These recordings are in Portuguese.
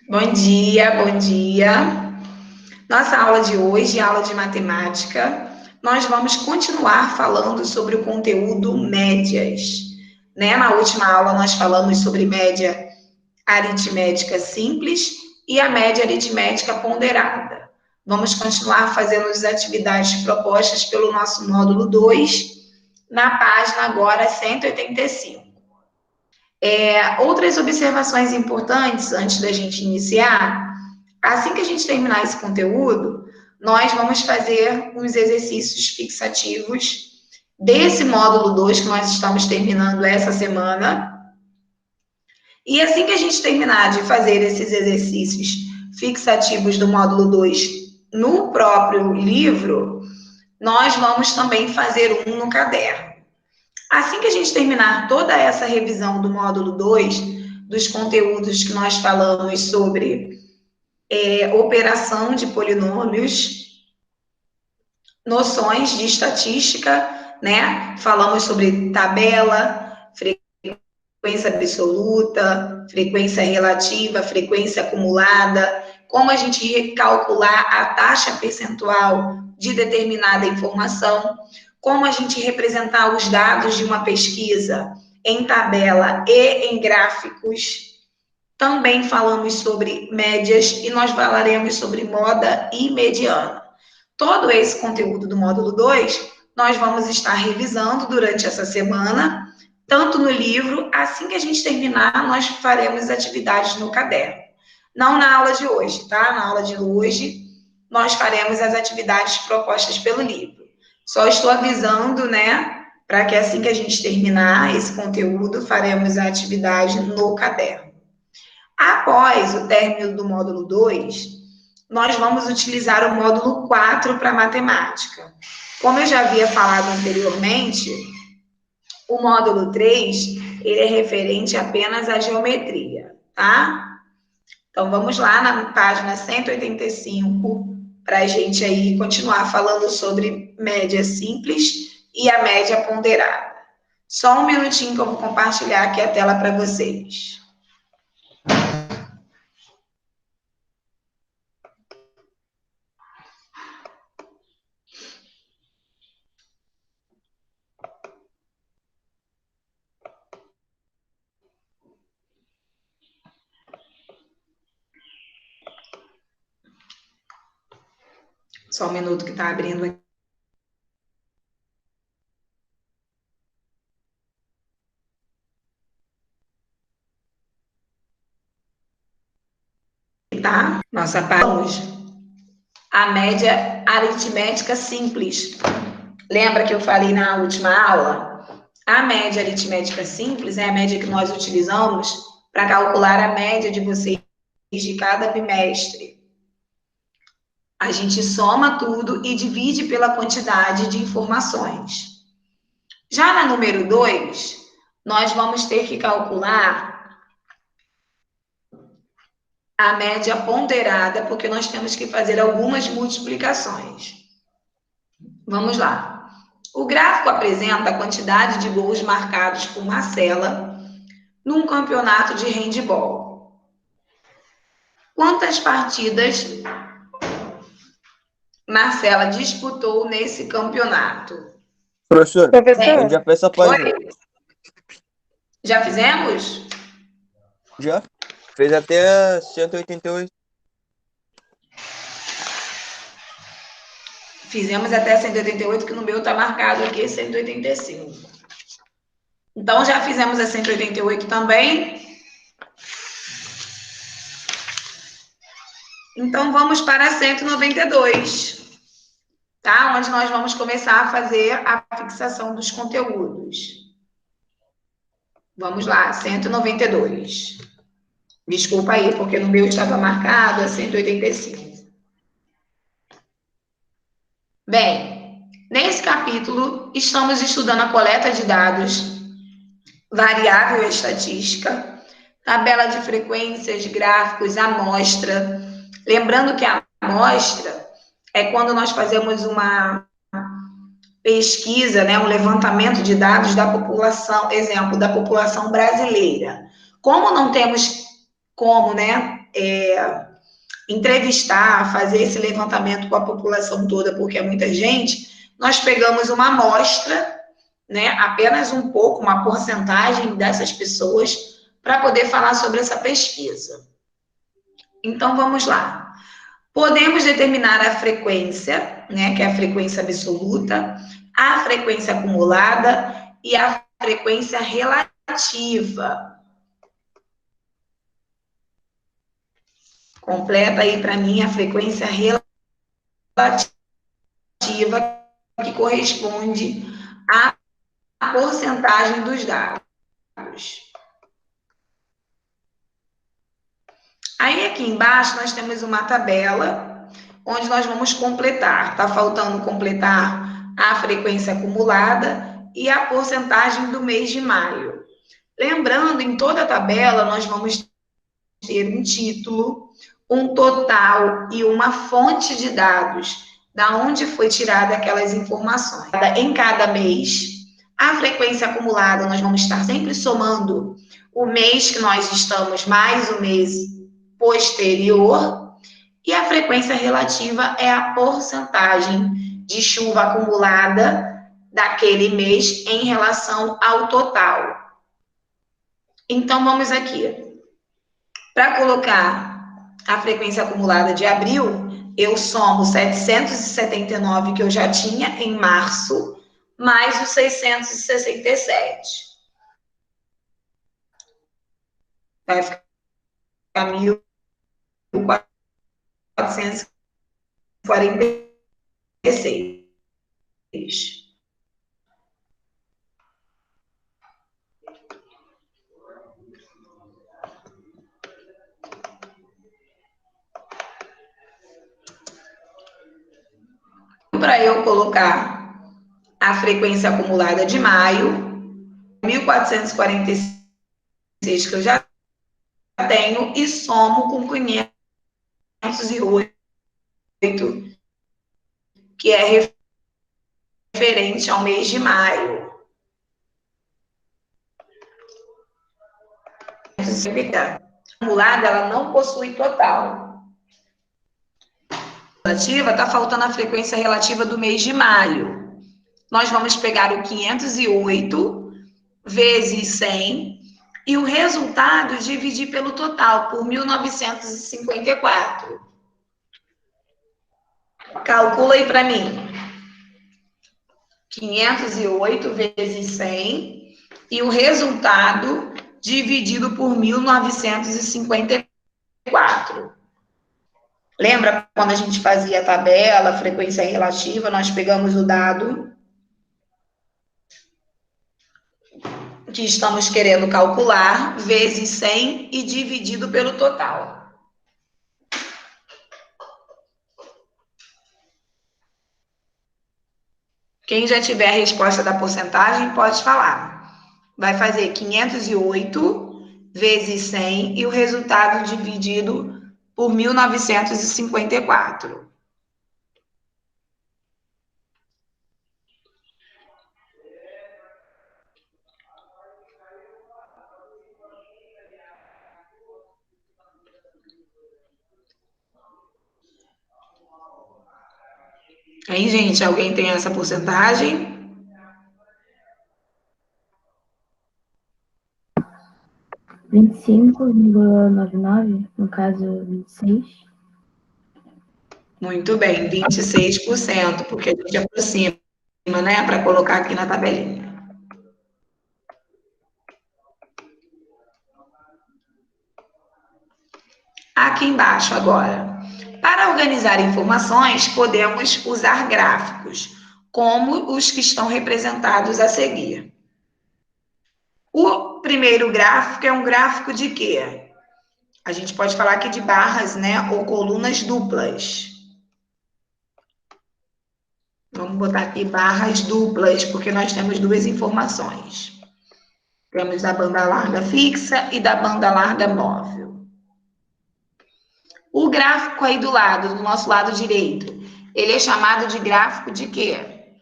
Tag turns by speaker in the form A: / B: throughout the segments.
A: Bom dia, bom dia. Nossa aula de hoje, aula de matemática, nós vamos continuar falando sobre o conteúdo médias. Na última aula nós falamos sobre média aritmética simples e a média aritmética ponderada. Vamos continuar fazendo as atividades propostas pelo nosso módulo 2, na página agora 185. Outras observações importantes antes da gente iniciar. Assim que a gente terminar esse conteúdo, nós vamos fazer uns exercícios fixativos desse módulo 2 que nós estamos terminando essa semana. E assim que a gente terminar de fazer esses exercícios fixativos do módulo 2 no próprio livro, nós vamos também fazer um no caderno. Assim que a gente terminar toda essa revisão do módulo 2, dos conteúdos que nós falamos sobre operação de polinômios, noções de estatística, né? Falamos sobre tabela, frequência absoluta, frequência relativa, frequência acumulada, como a gente calcular a taxa percentual de determinada informação, como a gente representar os dados de uma pesquisa em tabela e em gráficos. Também falamos sobre médias e nós falaremos sobre moda e mediana. Todo esse conteúdo do módulo 2, nós vamos estar revisando durante essa semana, tanto no livro, assim que a gente terminar, nós faremos atividades no caderno. Não na aula de hoje, tá? Na aula de hoje, nós faremos as atividades propostas pelo livro. Só estou avisando, né, para que assim que a gente terminar esse conteúdo, faremos a atividade no caderno. Após o término do módulo 2, nós vamos utilizar o módulo 4 para matemática. Como eu já havia falado anteriormente, o módulo 3, ele é referente apenas à geometria, tá? Então, vamos lá na página 185, para a gente aí continuar falando sobre média simples e a média ponderada. Só um minutinho que eu vou compartilhar aqui a tela para vocês. Só um minuto que está abrindo aqui. Tá? Nossa página. A média aritmética simples. Lembra que eu falei na última aula? A média aritmética simples é a média que nós utilizamos para calcular a média de vocês de cada bimestre. A gente soma tudo e divide pela quantidade de informações. Já na número 2, nós vamos ter que calcular a média ponderada, porque nós temos que fazer algumas multiplicações. Vamos lá. O gráfico apresenta a quantidade de gols marcados por Marcela num campeonato de handebol. Quantas partidas Marcela disputou nesse campeonato?
B: Professor,
C: Professor,
B: já fez essa página?
A: Oi? Já fizemos?
B: Já? Fez até 188.
A: Fizemos até 188, que no meu está marcado aqui 185. Então, já fizemos a 188 também. Então, vamos para 192, tá? Onde nós vamos começar a fazer a fixação dos conteúdos. Vamos lá, 192. Desculpa aí, porque no meu estava marcado a 185. Bem, nesse capítulo, estamos estudando a coleta de dados, variável e estatística, tabela de frequências, gráficos, amostra. Lembrando que a amostra é quando nós fazemos uma pesquisa, né, um levantamento de dados da população, exemplo, da população brasileira. Como não temos como, né, entrevistar, fazer esse levantamento com a população toda, porque é muita gente, nós pegamos uma amostra, né, apenas um pouco, uma porcentagem dessas pessoas, para poder falar sobre essa pesquisa. Então, vamos lá. Podemos determinar a frequência, né, que é a frequência absoluta, a frequência acumulada e a frequência relativa. Completa aí para mim a frequência relativa, que corresponde à porcentagem dos dados. Aí aqui embaixo nós temos uma tabela onde nós vamos completar. Está faltando completar a frequência acumulada e a porcentagem do mês de maio. Lembrando, em toda a tabela nós vamos ter um título, um total e uma fonte de dados, da onde foi tirada aquelas informações. Em cada mês, a frequência acumulada, nós vamos estar sempre somando o mês que nós estamos mais o mês posterior, e a frequência relativa é a porcentagem de chuva acumulada daquele mês em relação ao total. Então, vamos aqui. Para colocar a frequência acumulada de abril, eu somo 779 que eu já tinha em março, mais os 667. Vai ficar 1.446. Para eu colocar a frequência acumulada de maio, 1.446 que eu já tenho, e somo com 508, que é referente ao mês de maio. A acumulada, ela não possui total. Relativa, está faltando a frequência relativa do mês de maio. Nós vamos pegar o 508 vezes 100 e o resultado dividir pelo total, por 1954. Calcula aí para mim. 508 vezes 100 e o resultado dividido por 1954. Lembra quando a gente fazia a tabela, frequência relativa, nós pegamos o dado que estamos querendo calcular, vezes 100 e dividido pelo total. Quem já tiver a resposta da porcentagem, pode falar. Vai fazer 508 vezes 100 e o resultado dividido por 1954. Aí, gente, alguém tem essa porcentagem?
C: 25,99, no caso, 26.
A: Muito bem, 26%, porque a gente aproxima, né, para colocar aqui na tabelinha. Aqui embaixo agora. Para organizar informações, podemos usar gráficos, como os que estão representados a seguir. O primeiro gráfico é um gráfico de quê? A gente pode falar aqui de barras, né, ou colunas duplas. Vamos botar aqui barras duplas, porque nós temos duas informações. Temos da banda larga fixa e da banda larga móvel. O gráfico aí do lado, do nosso lado direito, ele é chamado de gráfico de quê?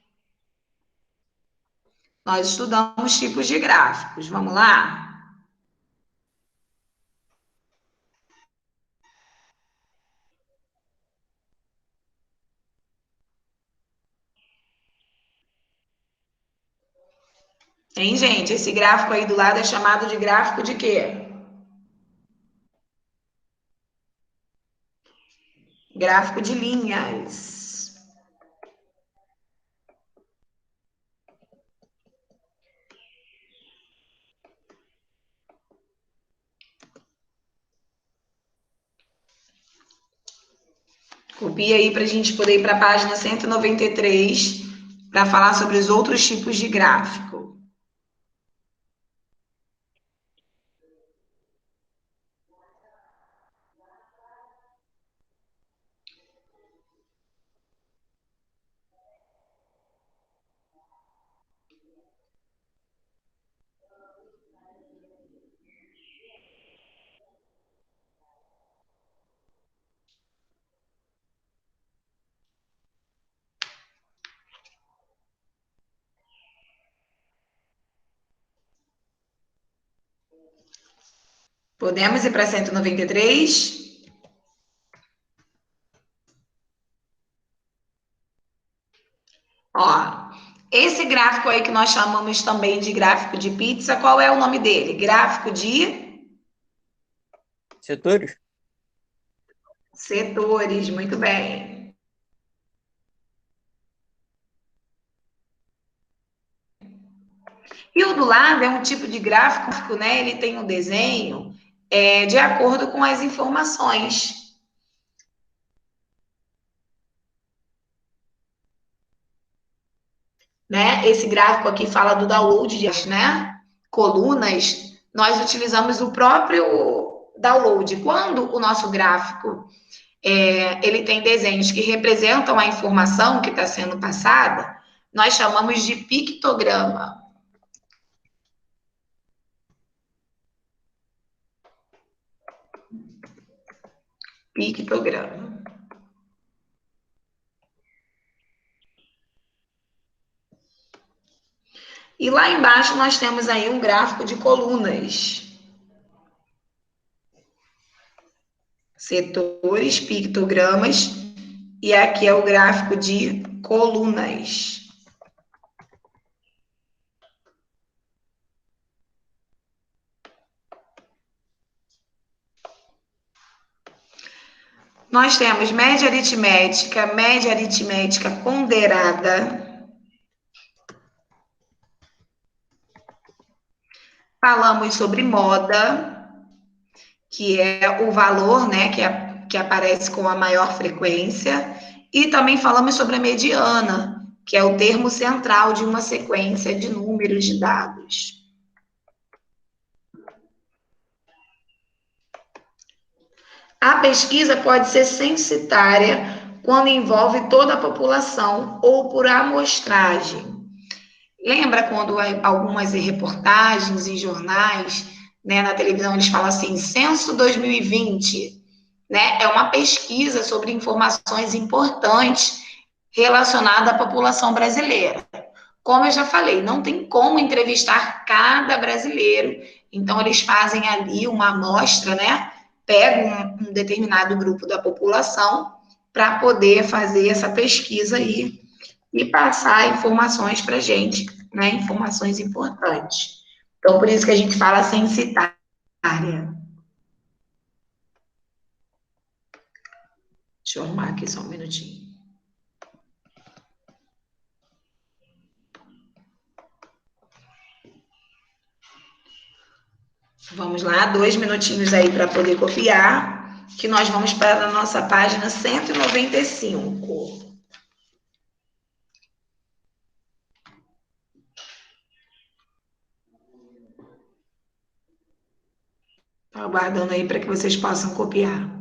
A: Nós estudamos tipos de gráficos. Vamos lá? Hein, gente? Esse gráfico aí do lado é chamado de gráfico de quê? Gráfico de linhas. Copia aí para a gente poder ir para a página 193 para falar sobre os outros tipos de gráfico. Podemos ir para 193? Ó, esse gráfico aí que nós chamamos também de gráfico de pizza, qual é o nome dele? Gráfico de
B: Setores?
A: setores, muito bem. E o do lado é um tipo de gráfico, né? Ele tem um desenho de acordo com as informações. Né? Esse gráfico aqui fala do download de, né? Colunas, nós utilizamos o próprio download. Quando o nosso gráfico ele tem desenhos que representam a informação que está sendo passada, nós chamamos de pictograma. Pictograma. E lá embaixo nós temos aí um gráfico de colunas. Setores, pictogramas, e aqui é o gráfico de colunas. Nós temos média aritmética ponderada. Falamos sobre moda, que é o valor, né, que aparece com a maior frequência. E também falamos sobre a mediana, que é o termo central de uma sequência de números de dados. A pesquisa pode ser censitária quando envolve toda a população ou por amostragem. Lembra quando algumas reportagens em jornais, né, na televisão, eles falam assim, Censo 2020, né? É uma pesquisa sobre informações importantes relacionadas à população brasileira. Como eu já falei, não tem como entrevistar cada brasileiro, então eles fazem ali uma amostra, né? Pegam um determinado grupo da população para poder fazer essa pesquisa aí e passar informações para a gente, né? Informações importantes. Então, por isso que a gente fala censitária. Deixa eu arrumar aqui só um minutinho. Vamos lá, 2 minutinhos aí para poder copiar, que nós vamos para a nossa página 195. Estou aguardando aí para que vocês possam copiar.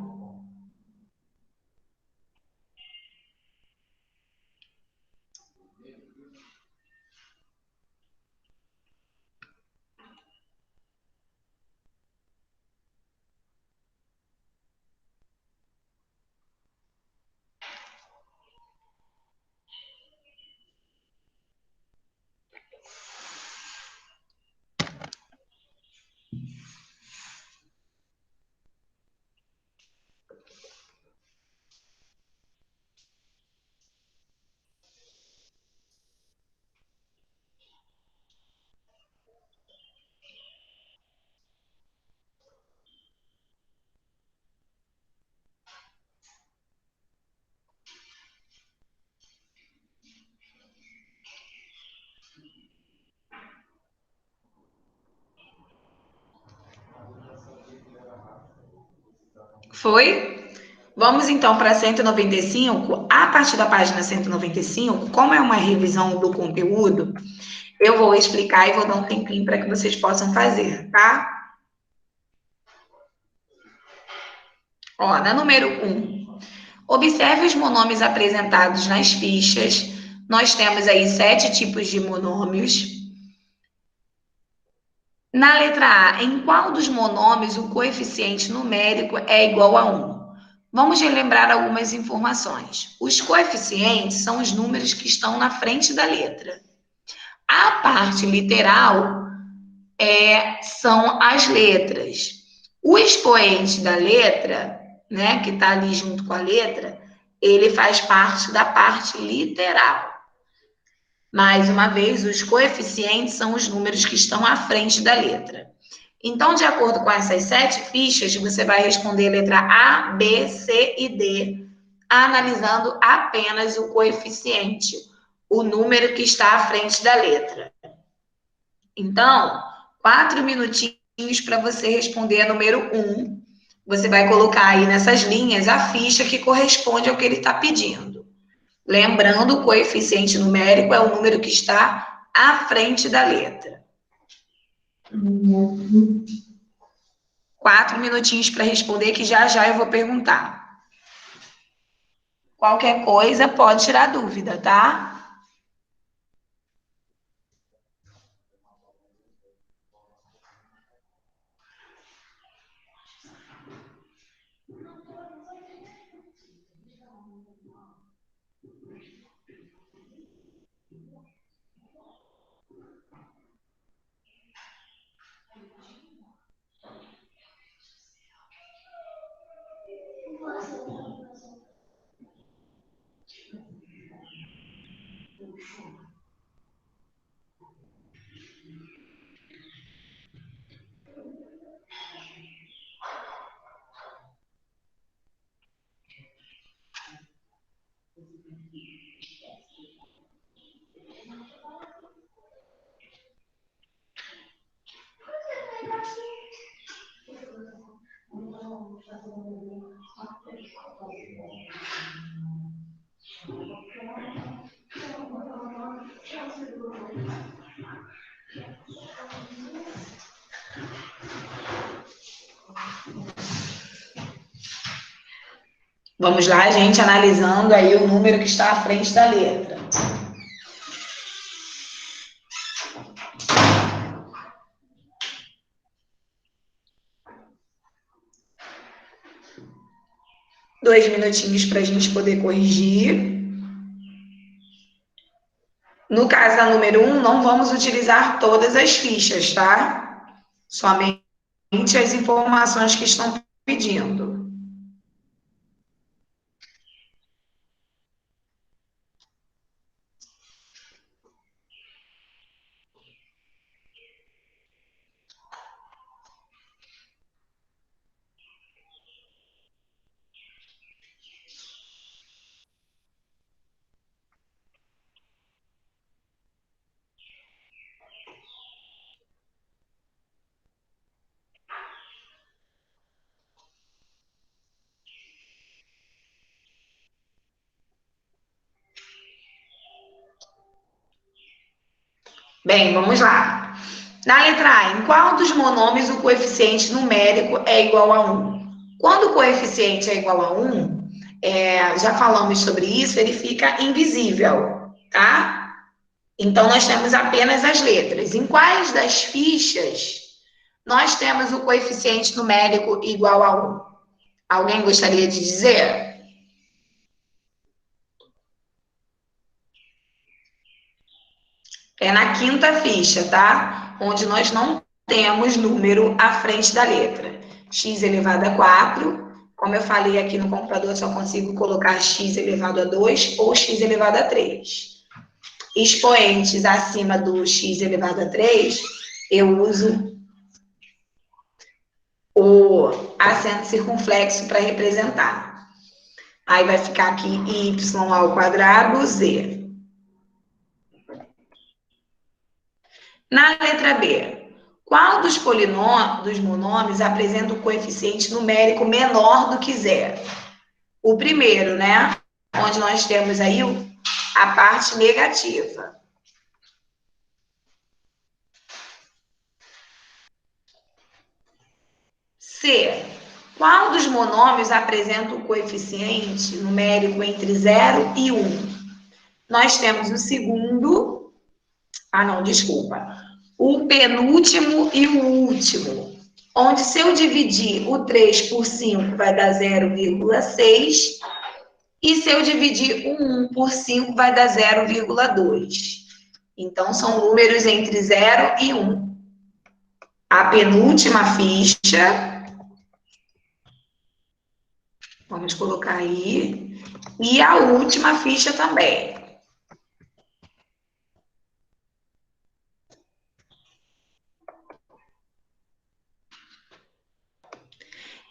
A: Foi? Vamos então para 195. A partir da página 195, como é uma revisão do conteúdo, eu vou explicar e vou dar um tempinho para que vocês possam fazer, tá? Ó, na número 1, observe os monômios apresentados nas fichas. Nós temos aí 7 tipos de monômios. Na letra A, em qual dos monômios o coeficiente numérico é igual a 1? Vamos relembrar algumas informações. Os coeficientes são os números que estão na frente da letra. A parte literal são as letras. O expoente da letra, né, que está ali junto com a letra, ele faz parte da parte literal. Mais uma vez, os coeficientes são os números que estão à frente da letra. Então, de acordo com essas 7 fichas, você vai responder a letra A, B, C e D, analisando apenas o coeficiente, o número que está à frente da letra. Então, 4 minutinhos para você responder a número 1. Você vai colocar aí nessas linhas a ficha que corresponde ao que ele está pedindo. Lembrando, o coeficiente numérico é o número que está à frente da letra. 4 minutinhos para responder, que já já eu vou perguntar. Qualquer coisa pode tirar dúvida, tá? Vamos lá, gente, analisando aí o número que está à frente da letra. Dois minutinhos para a gente poder corrigir. No caso da número 1, não vamos utilizar todas as fichas, tá? Somente as informações que estão pedindo. Bem, vamos lá. Na letra A, em qual dos monômios o coeficiente numérico é igual a 1? Quando o coeficiente é igual a 1, já falamos sobre isso, ele fica invisível, tá? Então, nós temos apenas as letras. Em quais das fichas nós temos o coeficiente numérico igual a 1? Alguém gostaria de dizer? É na quinta ficha, tá? Onde nós não temos número à frente da letra. X elevado a 4. Como eu falei aqui no computador, só consigo colocar x elevado a 2 ou x elevado a 3. Expoentes acima do x elevado a 3, eu uso o acento circunflexo para representar. Aí vai ficar aqui y ao quadrado, z. Na letra B, Qual dos monômios apresenta o coeficiente numérico menor do que zero? O primeiro, né? Onde nós temos aí a parte negativa. C. Qual dos monômios apresenta o coeficiente numérico entre 0 e 1? Nós temos o segundo. Ah, não, desculpa. O penúltimo e o último. Onde, se eu dividir o 3 por 5, vai dar 0,6. E se eu dividir o 1 por 5, vai dar 0,2. Então, são números entre 0 e 1. A penúltima ficha. Vamos colocar aí. E a última ficha também.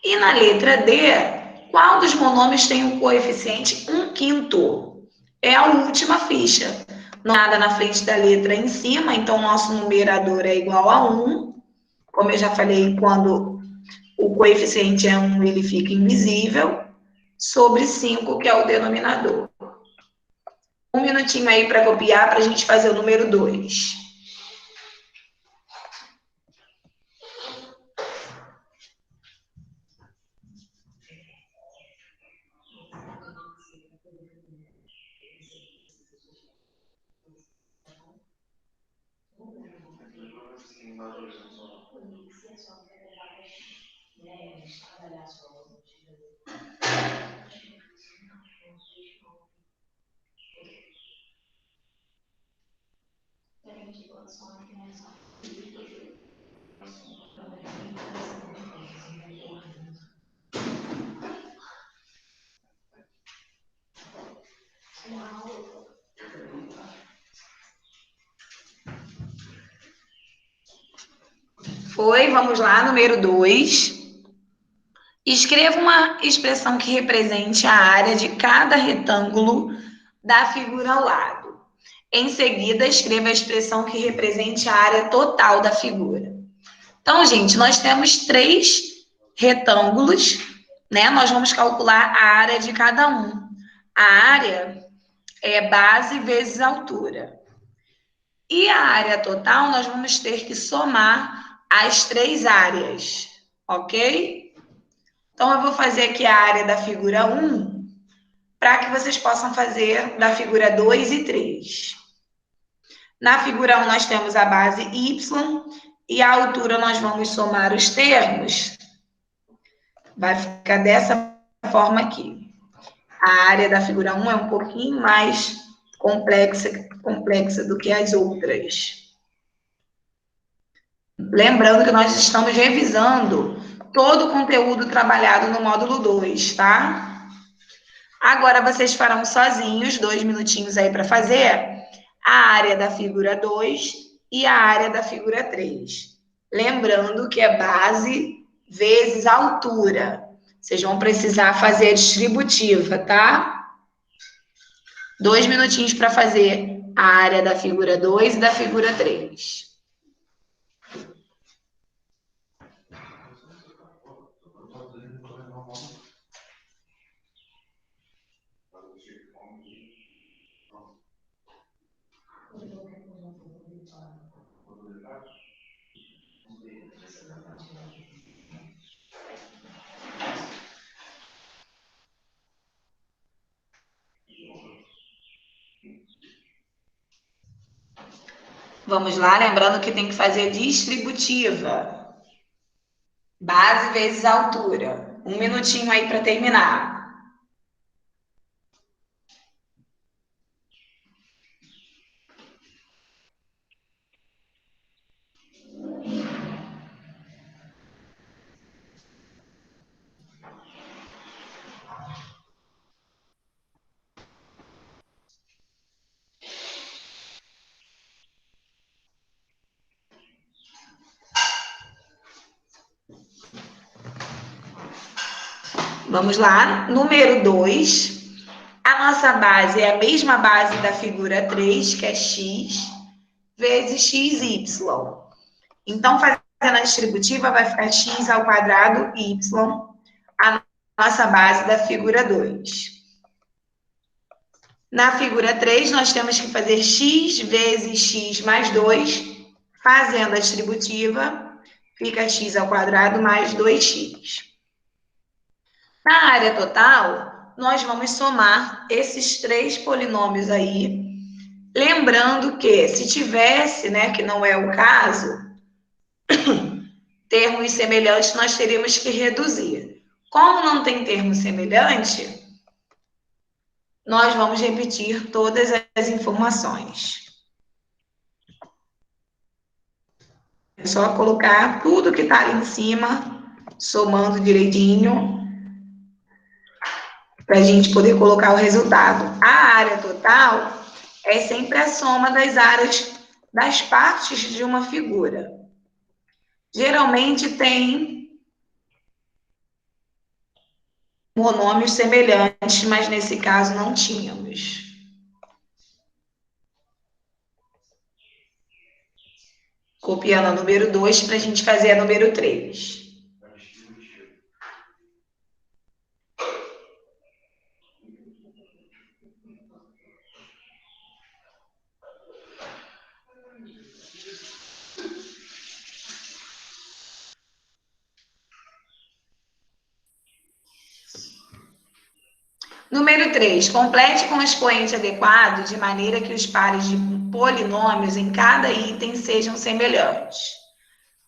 A: E na letra D, qual dos monômios tem o coeficiente 1/5? É a última ficha. Não há nada na frente da letra em cima, então nosso numerador é igual a 1. Como eu já falei, quando o coeficiente é 1, ele fica invisível, sobre 5, que é o denominador. Um minutinho aí para copiar, para a gente fazer o número 2. Foi, vamos lá, número 2. Escreva uma expressão que represente a área de cada retângulo da figura ao lado. Em seguida, escreva a expressão que represente a área total da figura. Então, gente, nós temos 3 retângulos, né? Nós vamos calcular a área de cada um. A área é base vezes altura. E a área total, nós vamos ter que somar as 3 áreas, ok? Então, eu vou fazer aqui a área da figura 1, para que vocês possam fazer da figura 2 e 3. Na figura 1, nós temos a base y, e a altura nós vamos somar os termos. Vai ficar dessa forma aqui. A área da figura 1 é um pouquinho mais complexa do que as outras. Lembrando que nós estamos revisando todo o conteúdo trabalhado no módulo 2, tá? Agora vocês farão sozinhos, 2 minutinhos aí para fazer a área da figura 2 e a área da figura 3. Lembrando que é base vezes altura. Vocês vão precisar fazer a distributiva, tá? 2 minutinhos para fazer a área da figura 2 e da figura 3. Vamos lá, lembrando que tem que fazer distributiva. Base vezes altura. 1 minutinho aí para terminar. Vamos lá, número 2. A nossa base é a mesma base da figura 3, que é x, vezes xy. Então, a distributiva, vai ficar x ao quadrado y, a nossa base da figura 2. Na figura 3, nós temos que fazer x vezes x mais 2, fazendo a distributiva, fica x ao quadrado mais 2x. Na área total, nós vamos somar esses 3 polinômios aí, lembrando que se tivesse, né, que não é o caso, termos semelhantes, nós teríamos que reduzir. Como não tem termo semelhante, nós vamos repetir todas as informações. É só colocar tudo que está ali em cima, somando direitinho, para a gente poder colocar o resultado. A área total é sempre a soma das áreas das partes de uma figura. Geralmente tem monômios semelhantes, mas nesse caso não tínhamos. Copiando a número 2 para a gente fazer a número 3. Número 3. Complete com o expoente adequado de maneira que os pares de polinômios em cada item sejam semelhantes.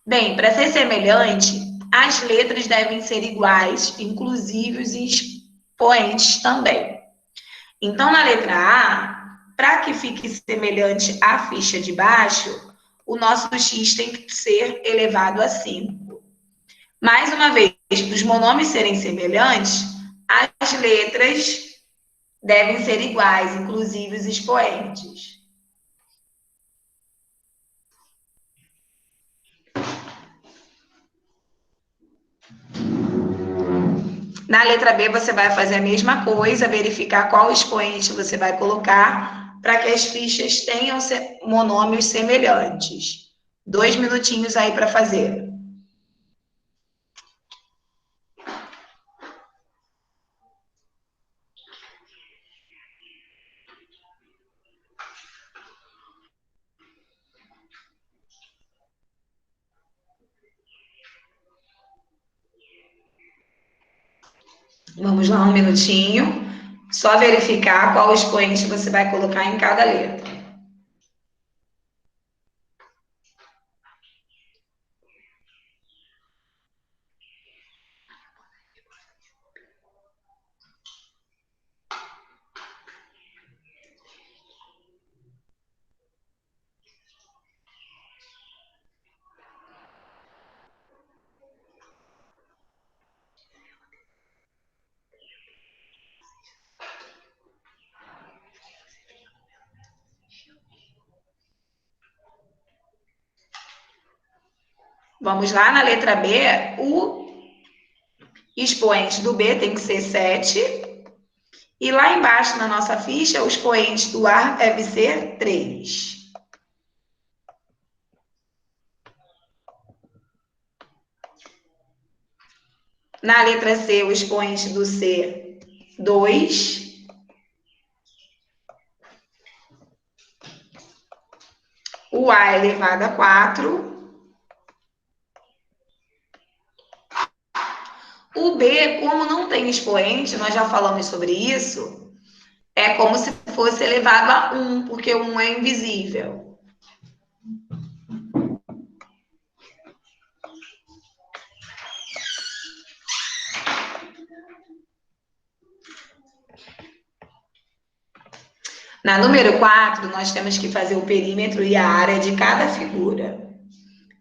A: Bem, para ser semelhante, as letras devem ser iguais, inclusive os expoentes também. Então, na letra A, para que fique semelhante à ficha de baixo, o nosso x tem que ser elevado a 5. Mais uma vez, para os monômios serem semelhantes, as letras devem ser iguais, inclusive os expoentes. Na letra B, você vai fazer a mesma coisa, verificar qual expoente você vai colocar para que as fichas tenham monômios semelhantes. 2 minutinhos aí para fazer. Vamos lá, um minutinho. Só verificar qual expoente você vai colocar em cada letra. Vamos lá, na letra B, o expoente do B tem que ser 7. E lá embaixo, na nossa ficha, o expoente do A deve ser 3. Na letra C, o expoente do C, 2. O A elevado a 4. O B, como não tem expoente, nós já falamos sobre isso, é como se fosse elevado a 1, porque o 1 é invisível. Na número 4, nós temos que fazer o perímetro e a área de cada figura.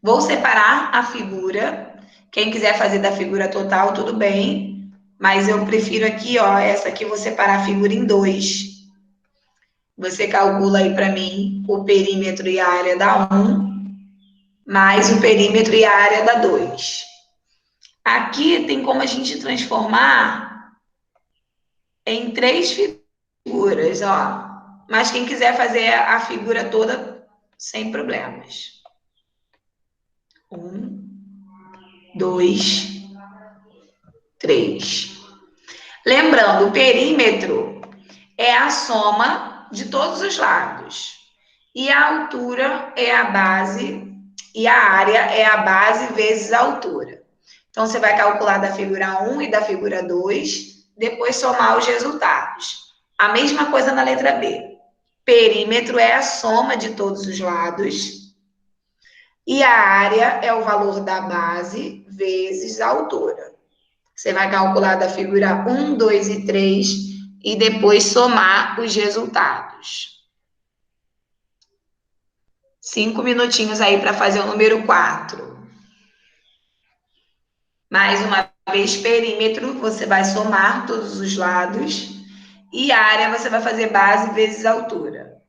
A: Vou separar a figura. Quem quiser fazer da figura total, tudo bem. Mas eu prefiro aqui, ó, essa aqui, vou separar a figura em 2. Você calcula aí para mim o perímetro e a área da 1, mais o perímetro e a área da 2. Aqui tem como a gente transformar em 3 figuras, ó. Mas quem quiser fazer a figura toda, sem problemas. 1, 2, 3. Lembrando, o perímetro é a soma de todos os lados. E a altura é a base, e a área é a base vezes a altura. Então, você vai calcular da figura 1 e da figura 2, depois somar os resultados. A mesma coisa na letra B. Perímetro é a soma de todos os lados. E a área é o valor da base vezes a altura. Você vai calcular da figura 1, 2 e 3 e depois somar os resultados. 5 minutinhos aí para fazer o número 4. Mais uma vez, perímetro, você vai somar todos os lados. E área, você vai fazer base vezes altura.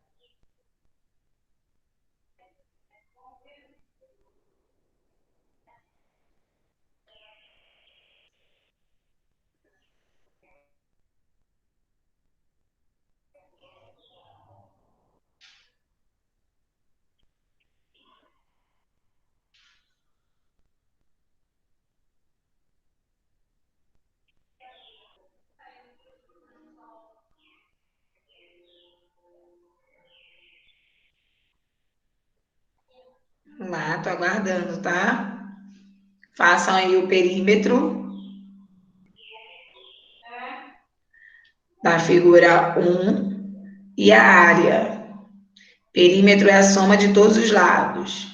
A: Vamos lá, tô aguardando, tá? Façam aí o perímetro da figura 1 e a área. Perímetro é a soma de todos os lados.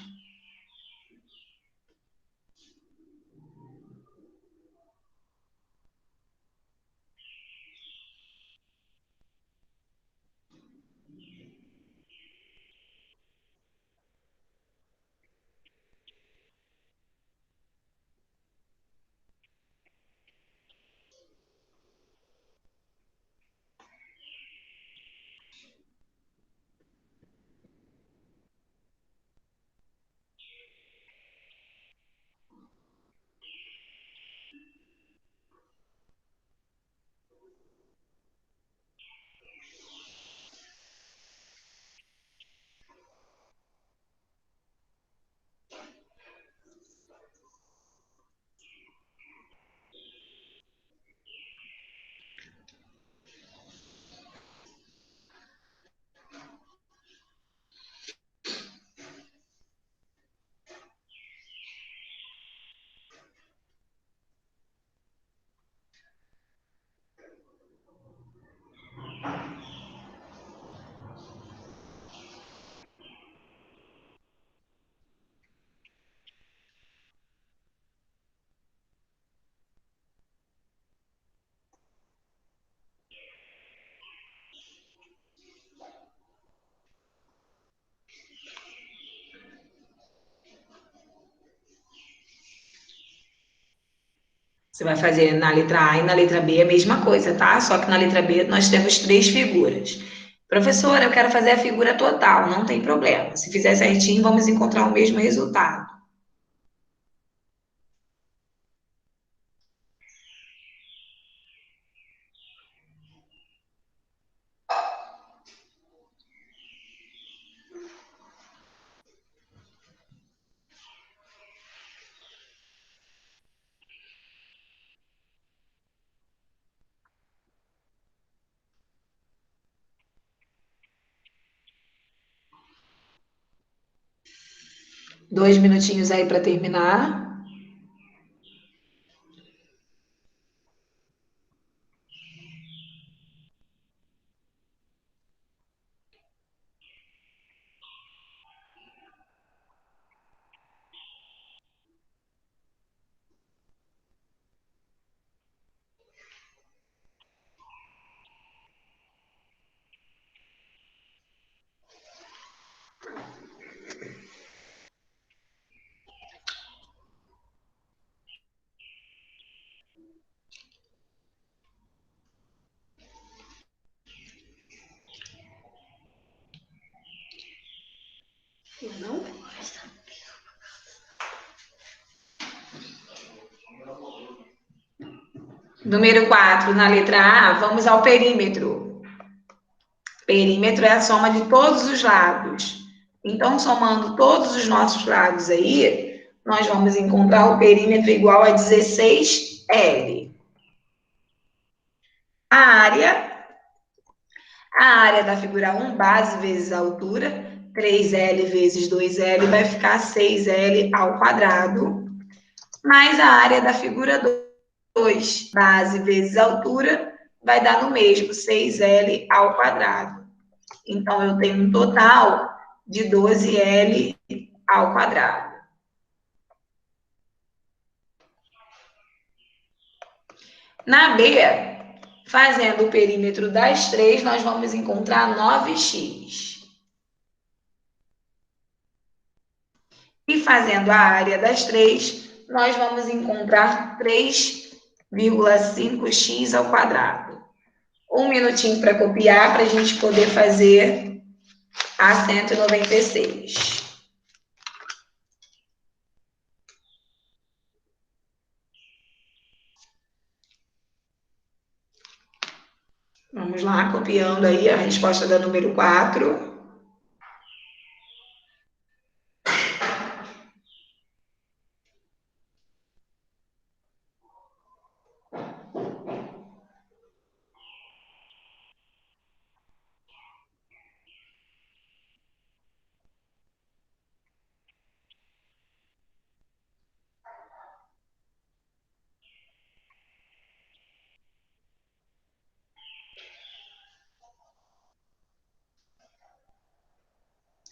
A: Você vai fazer na letra A e na letra B a mesma coisa, tá? Só que na letra B nós temos 3 figuras. Professora, eu quero fazer a figura total, não tem problema. Se fizer certinho, vamos encontrar o mesmo resultado. Dois minutinhos aí para terminar. Número 4, na letra A, vamos ao perímetro. Perímetro é a soma de todos os lados. Então, somando todos os nossos lados aí, nós vamos encontrar o perímetro igual a 16L. A área da figura 1, base vezes a altura, 3L vezes 2L, vai ficar 6L ao quadrado, mais a área da figura 2, base vezes a altura, vai dar no mesmo, 6L ao quadrado. Então, eu tenho um total de 12L ao quadrado. Na B, fazendo o perímetro das 3, nós vamos encontrar 9x. E fazendo a área das 3, nós vamos encontrar 3,5x ao quadrado. Um minutinho para copiar, para a gente poder fazer a 196. Vamos lá, copiando aí a resposta da número 4.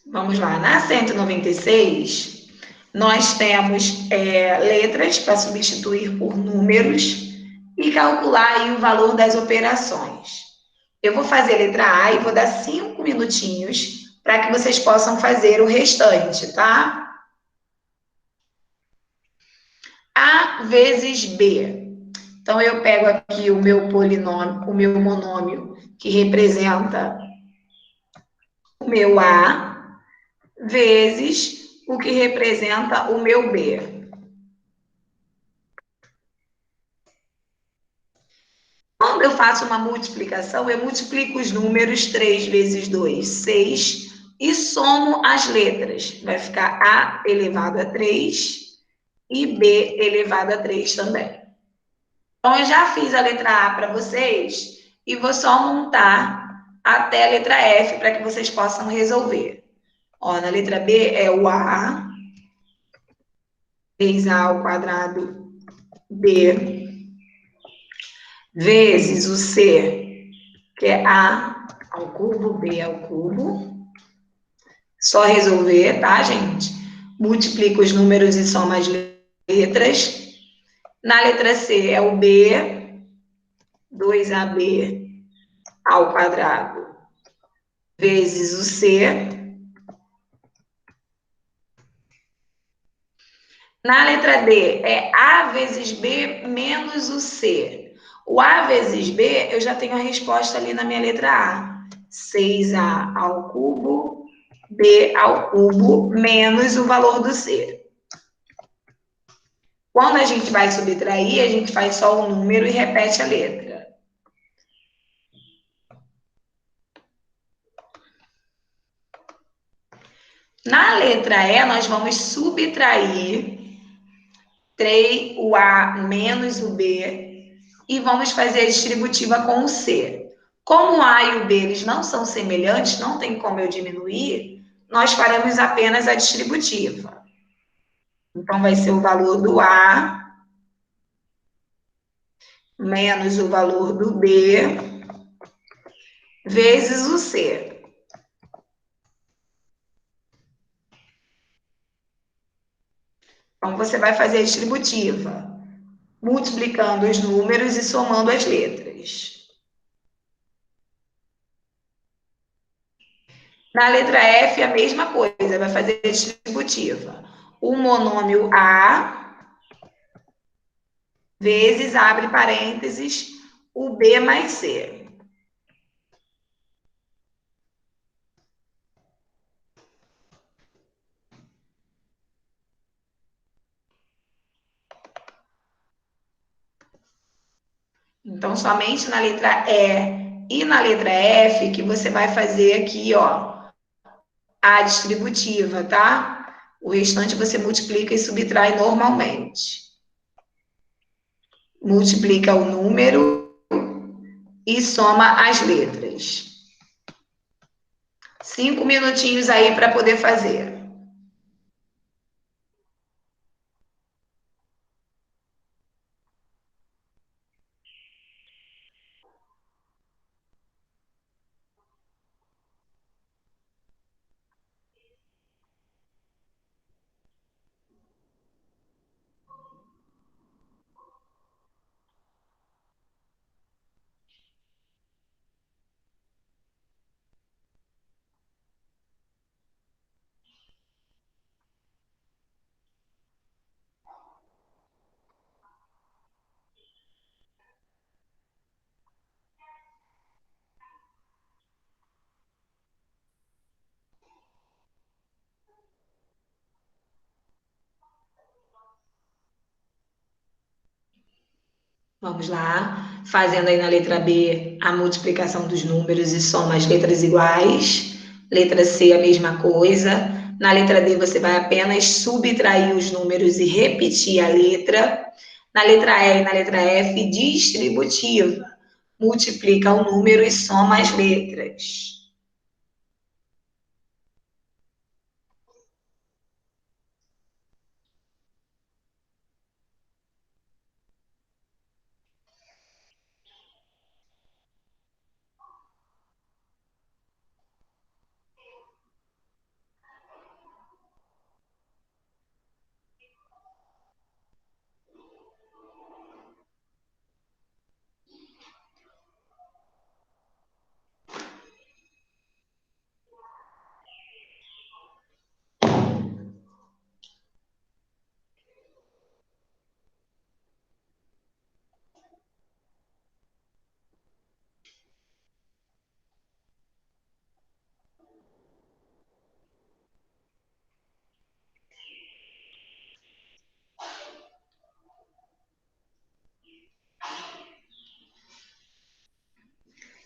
A: Vamos lá, na 196, nós temos letras para substituir por números e calcular aí o valor das operações. Eu vou fazer a letra A e vou dar 5 minutinhos para que vocês possam fazer o restante, tá? A vezes B. Então, eu pego aqui o meu polinômio, o meu monômio, que representa o meu A, vezes o que representa o meu B. Quando eu faço uma multiplicação, eu multiplico os números 3 vezes 2, 6, e somo as letras. Vai ficar A elevado a 3 e B elevado a 3 também. Então, eu já fiz a letra A para vocês e vou só montar até a letra F para que vocês possam resolver. Ó, na letra B é o A, 3A ao quadrado B, vezes o C, que é A ao cubo, B ao cubo. Só resolver, tá, gente? Multiplica os números e soma as letras. Na letra C é o B, 2AB ao quadrado, vezes o C. Na letra D é A vezes B menos o C. O A vezes B, eu já tenho a resposta ali na minha letra A. 6A ao cubo, B ao cubo, menos o valor do C. Quando a gente vai subtrair, a gente faz só o número e repete a letra. Na letra E, nós vamos subtrair o A menos o B e vamos fazer a distributiva com o C. Como o A e o B eles não são semelhantes, não tem como eu diminuir, nós faremos apenas a distributiva. Então, vai ser o valor do A menos o valor do B vezes o C. Então, você vai fazer a distributiva, multiplicando os números e somando as letras. Na letra F, a mesma coisa, vai fazer a distributiva. O monômio A vezes, abre parênteses, o B mais C. Então, somente na letra E e na letra F que você vai fazer aqui, ó, a distributiva, tá? O restante você multiplica e subtrai normalmente. Multiplica o número e soma as letras. 5 minutinhos aí para poder fazer. Vamos lá, fazendo aí na letra B a multiplicação dos números e soma as letras iguais. Letra C, a mesma coisa. Na letra D, você vai apenas subtrair os números e repetir a letra. Na letra E e na letra F, distributiva. Multiplica o número e soma as letras.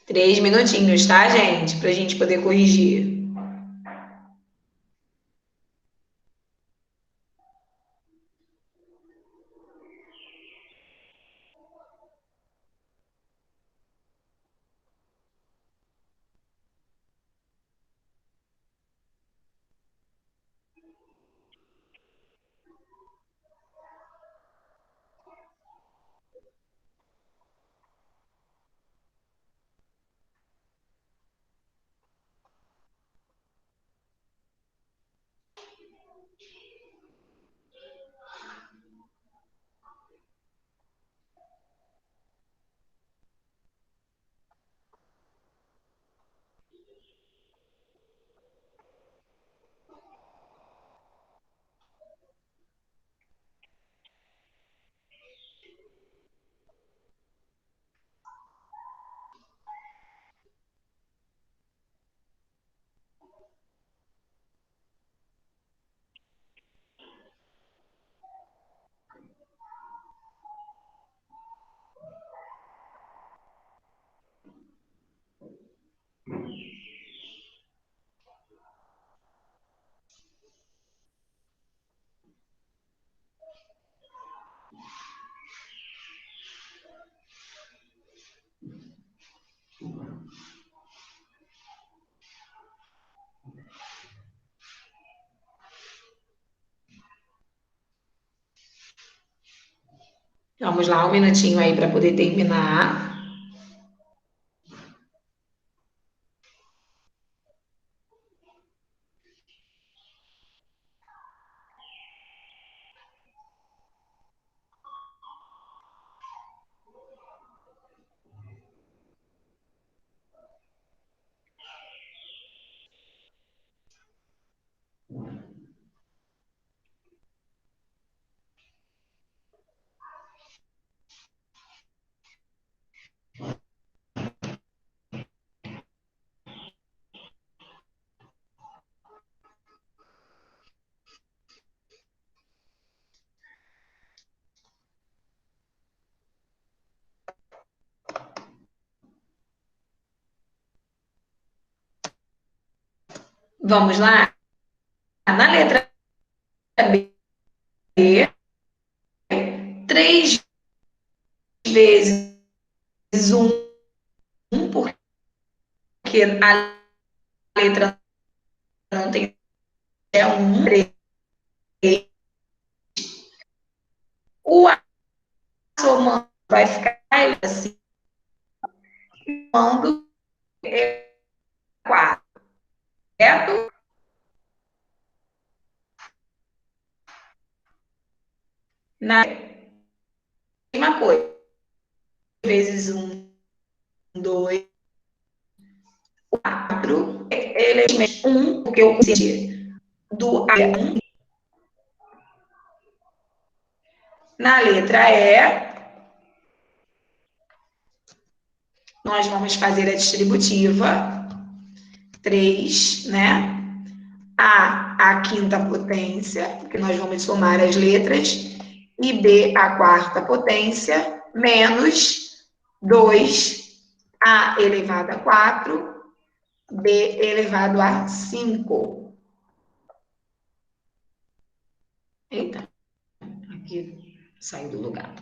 A: Três minutinhos, tá, gente? Para a gente poder corrigir. Vamos lá, um minutinho aí para poder terminar. Vamos lá? Na letra vezes 1, porque a letra não tem 1, 3. O A somando vai ficar assim, somando 4, certo? Na mesma coisa, vezes 1, 2, 4, ele é 1, porque eu consegui do A é 1. Na letra E, nós vamos fazer a distributiva, 3, né? A quinta potência, que nós vamos somar as letras, e B a quarta potência, menos 2A elevado a 4, B elevado a 5. Eita, aqui saiu do lugar.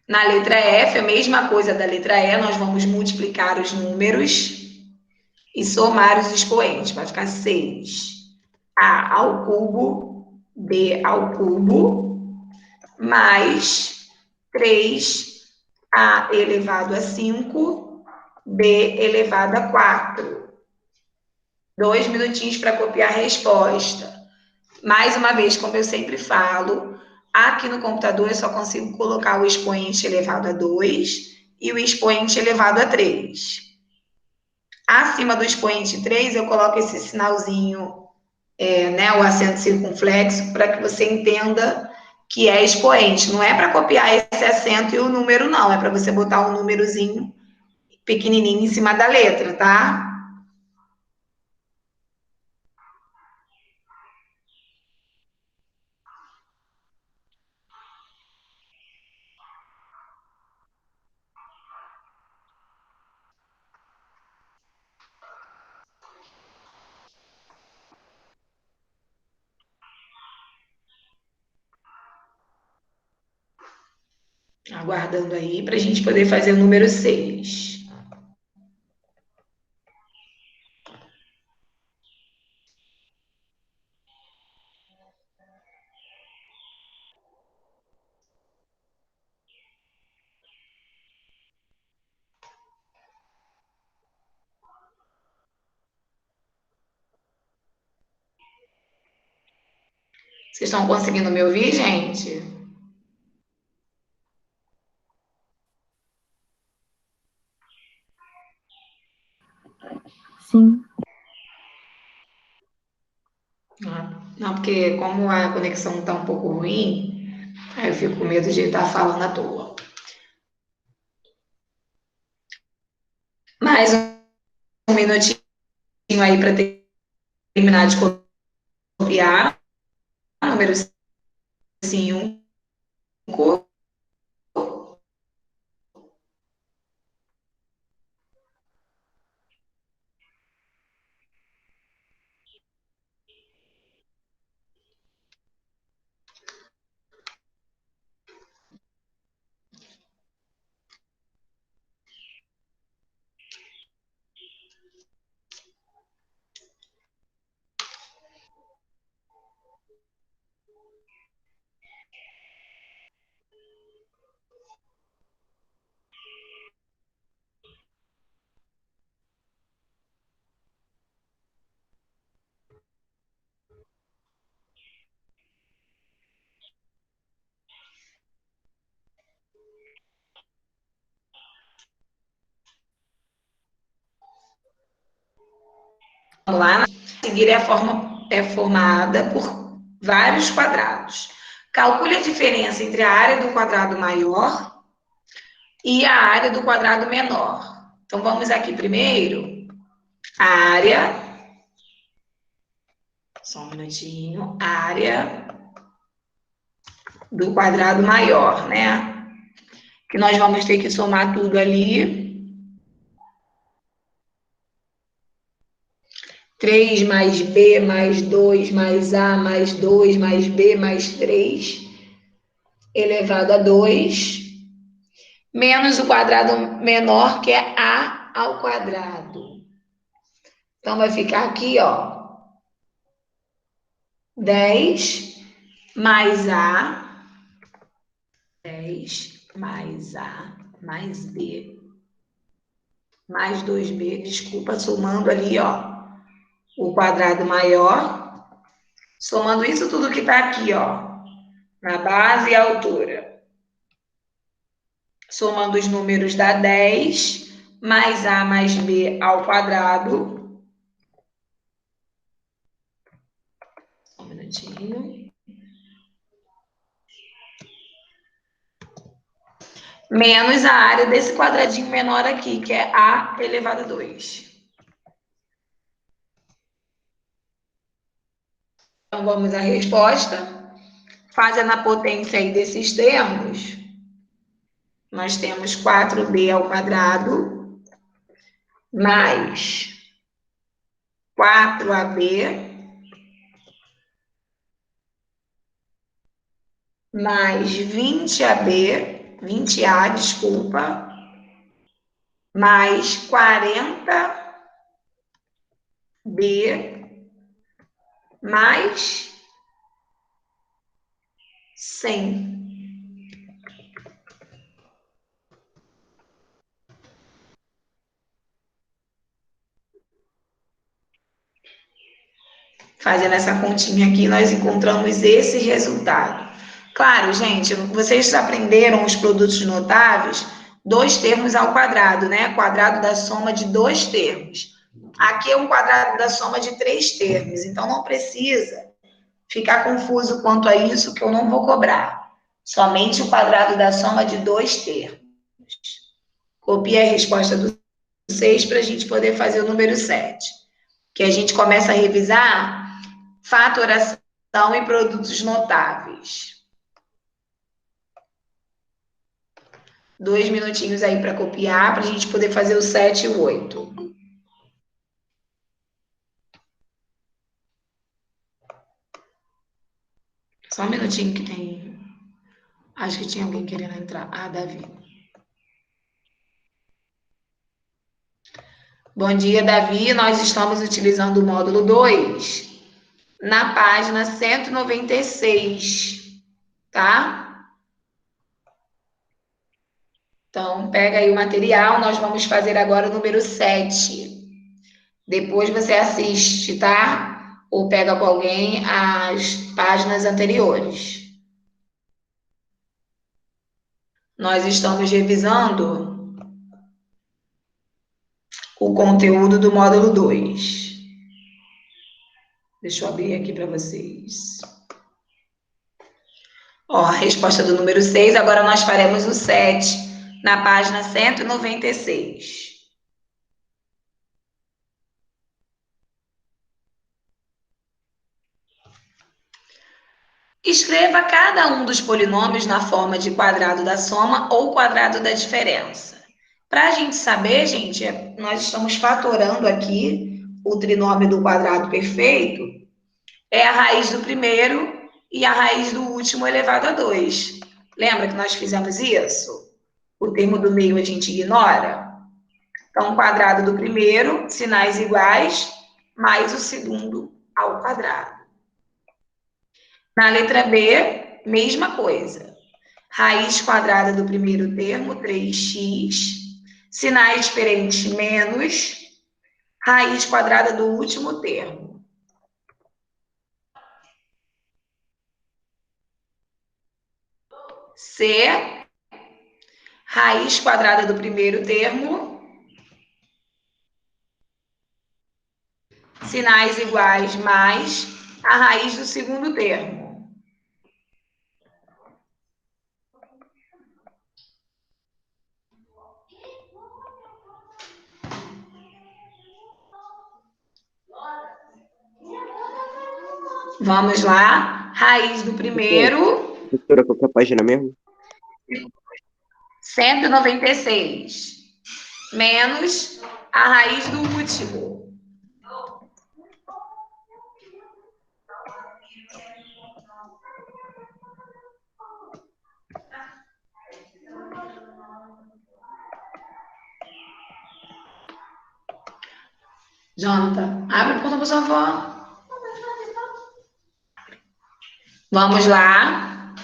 A: Na letra F, a mesma coisa da letra E, nós vamos multiplicar os números e somar os expoentes. Vai ficar 6. A ao cubo, B ao cubo, mais 3A elevado a 5, B elevado a 4. 2 minutinhos para copiar a resposta. Mais uma vez, como eu sempre falo, aqui no computador eu só consigo colocar o expoente elevado a 2 e o expoente elevado a 3. Acima do expoente 3, eu coloco esse sinalzinho, né, o acento circunflexo, para que você entenda que é expoente. Não é para copiar esse acento e o número, não. É para você botar um númerozinho pequenininho em cima da letra, tá? Aguardando aí para a gente poder fazer o número 6. Vocês estão conseguindo me ouvir, gente?
C: Sim.
A: Não, porque como a conexão está um pouco ruim, aí eu fico com medo de estar falando à toa. Mais um minutinho aí para terminar de copiar. Número 5. Vamos lá. A seguir é formada por vários quadrados. Calcule a diferença entre a área do quadrado maior e a área do quadrado menor. Então, vamos aqui primeiro. A área. Só um minutinho. Área do quadrado maior, né? Que nós vamos ter que somar tudo ali. 3 mais B mais 2 mais A mais 2 mais B mais 3 elevado a 2, menos o quadrado menor, que é A ao quadrado. Então, vai ficar aqui, ó, 10 mais A, 10 mais A mais B, mais 2B, desculpa, somando ali, ó, o quadrado maior, somando isso tudo que tá aqui, ó, na base e a altura. Somando os números dá 10, mais A mais B ao quadrado. Só um minutinho. Menos a área desse quadradinho menor aqui, que é A elevado a 2. Então, vamos à resposta. Fazendo a potência aí desses termos, nós temos 4B ao quadrado, mais 4AB, mais 20AB, 20A, desculpa, mais 40B, mais 100. Fazendo essa continha aqui, nós encontramos esse resultado. Claro, gente, vocês aprenderam os produtos notáveis, 2 termos ao quadrado, né? Quadrado da soma de 2 termos. Aqui é um quadrado da soma de 3 termos, então não precisa ficar confuso quanto a isso, que eu não vou cobrar. Somente o quadrado da soma de 2 termos. Copie a resposta do 6 para a gente poder fazer o número 7. Que a gente começa a revisar fatoração e produtos notáveis. 2 minutinhos aí para copiar, para a gente poder fazer o 7 e o 8. Só um minutinho que tem... Acho que tinha alguém querendo entrar. Ah, Davi. Bom dia, Davi. Nós estamos utilizando o módulo 2 na página 196, tá? Então, pega aí o material. Nós vamos fazer agora o número 7. Depois você assiste, tá? Ou pega com alguém as páginas anteriores. Nós estamos revisando o conteúdo do módulo 2. Deixa eu abrir aqui para vocês. Ó, a resposta do número 6, agora nós faremos o 7 na página 196. Escreva cada um dos polinômios na forma de quadrado da soma ou quadrado da diferença. Para a gente saber, gente, nós estamos fatorando aqui o trinômio do quadrado perfeito, é a raiz do primeiro e a raiz do último elevado a 2. Lembra que nós fizemos isso? O termo do meio a gente ignora. Então, quadrado do primeiro, sinais iguais, mais o segundo ao quadrado. Na letra B, mesma coisa. Raiz quadrada do primeiro termo, 3x. Sinais diferentes, menos. Raiz quadrada do último termo. C. Raiz quadrada do primeiro termo. Sinais iguais, mais a raiz do segundo termo. Vamos lá. Raiz do primeiro.
B: Professora, qual que é a página mesmo?
A: 196. Menos a raiz do último. Jonathan, abre a porta para sua avó. Vamos lá.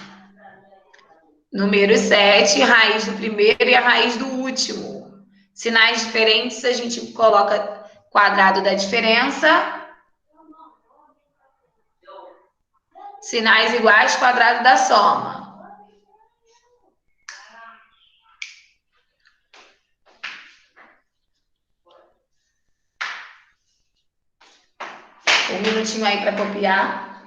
A: Número 7, raiz do primeiro e a raiz do último. Sinais diferentes, a gente coloca quadrado da diferença. Sinais iguais, quadrado da soma. Um minutinho aí para copiar.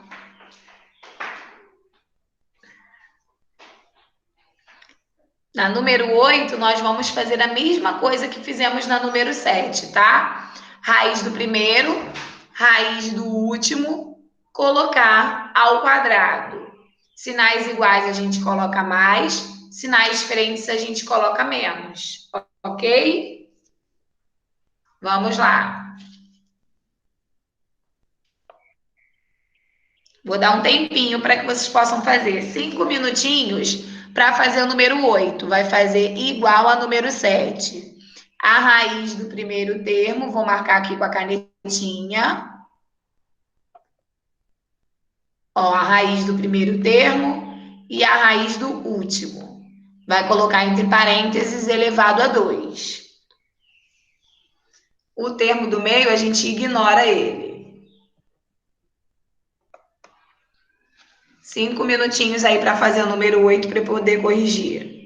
A: Na número 8, nós vamos fazer a mesma coisa que fizemos na número 7, tá? Raiz do primeiro, raiz do último, colocar ao quadrado. Sinais iguais a gente coloca mais, sinais diferentes a gente coloca menos, ok? Vamos lá. Vou dar um tempinho para que vocês possam fazer 5 minutinhos para fazer o número 8. Vai fazer igual ao número 7. A raiz do primeiro termo, vou marcar aqui com a canetinha. Ó, a raiz do primeiro termo e a raiz do último. Vai colocar entre parênteses elevado a 2. O termo do meio, a gente ignora ele. 5 minutinhos aí para fazer o número 8 para poder corrigir.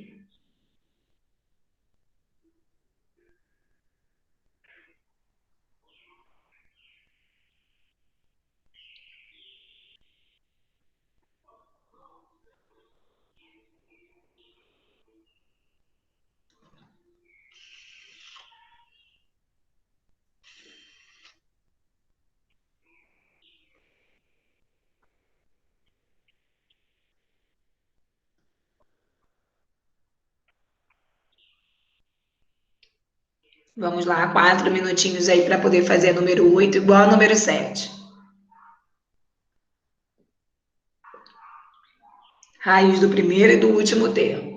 A: Vamos lá, 4 minutinhos aí para poder fazer número 8 igual ao número 7. Raiz do primeiro e do último termo.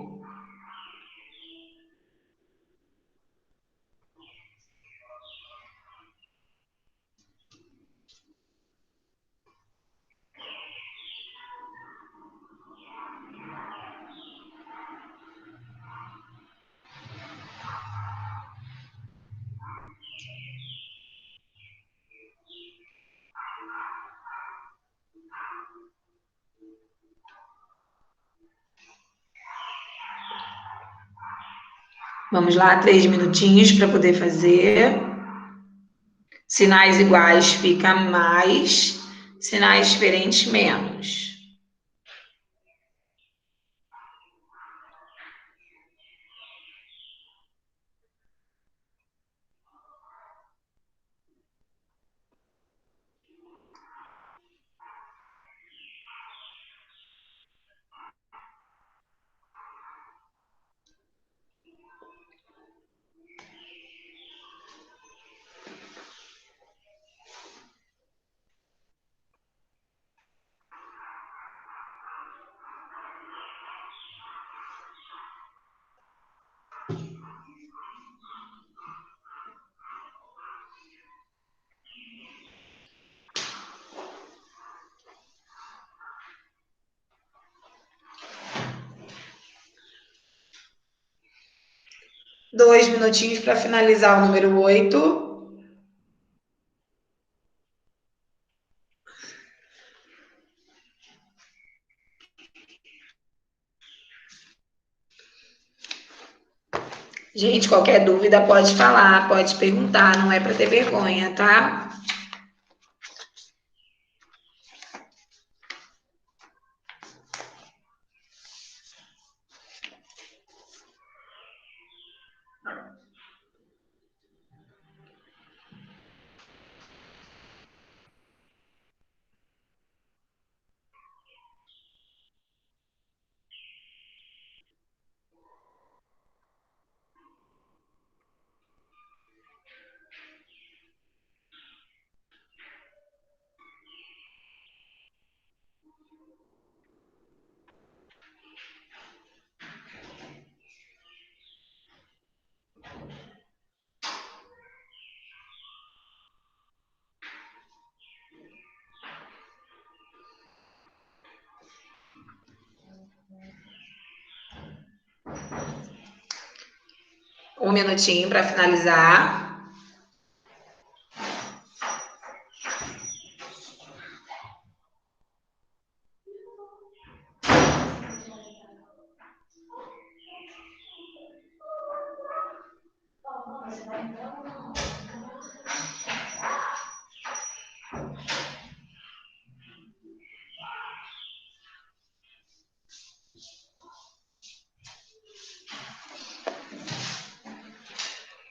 A: Vamos lá, 3 minutinhos para poder fazer. Sinais iguais fica mais, sinais diferentes menos. Dois minutinhos para finalizar o número 8. Gente, qualquer dúvida pode falar, pode perguntar, não é para ter vergonha, tá? Um minutinho para finalizar.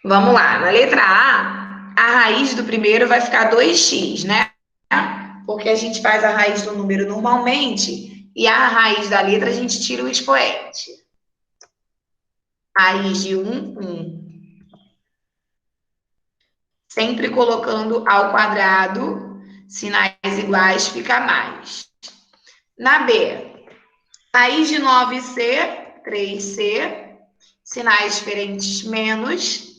A: Vamos lá, na letra A raiz do primeiro vai ficar 2x, né? Porque a gente faz a raiz do número normalmente e a raiz da letra a gente tira o expoente. Raiz de 1, 1. Sempre colocando ao quadrado, sinais iguais fica mais. Na B, raiz de 9c, 3c, sinais diferentes menos.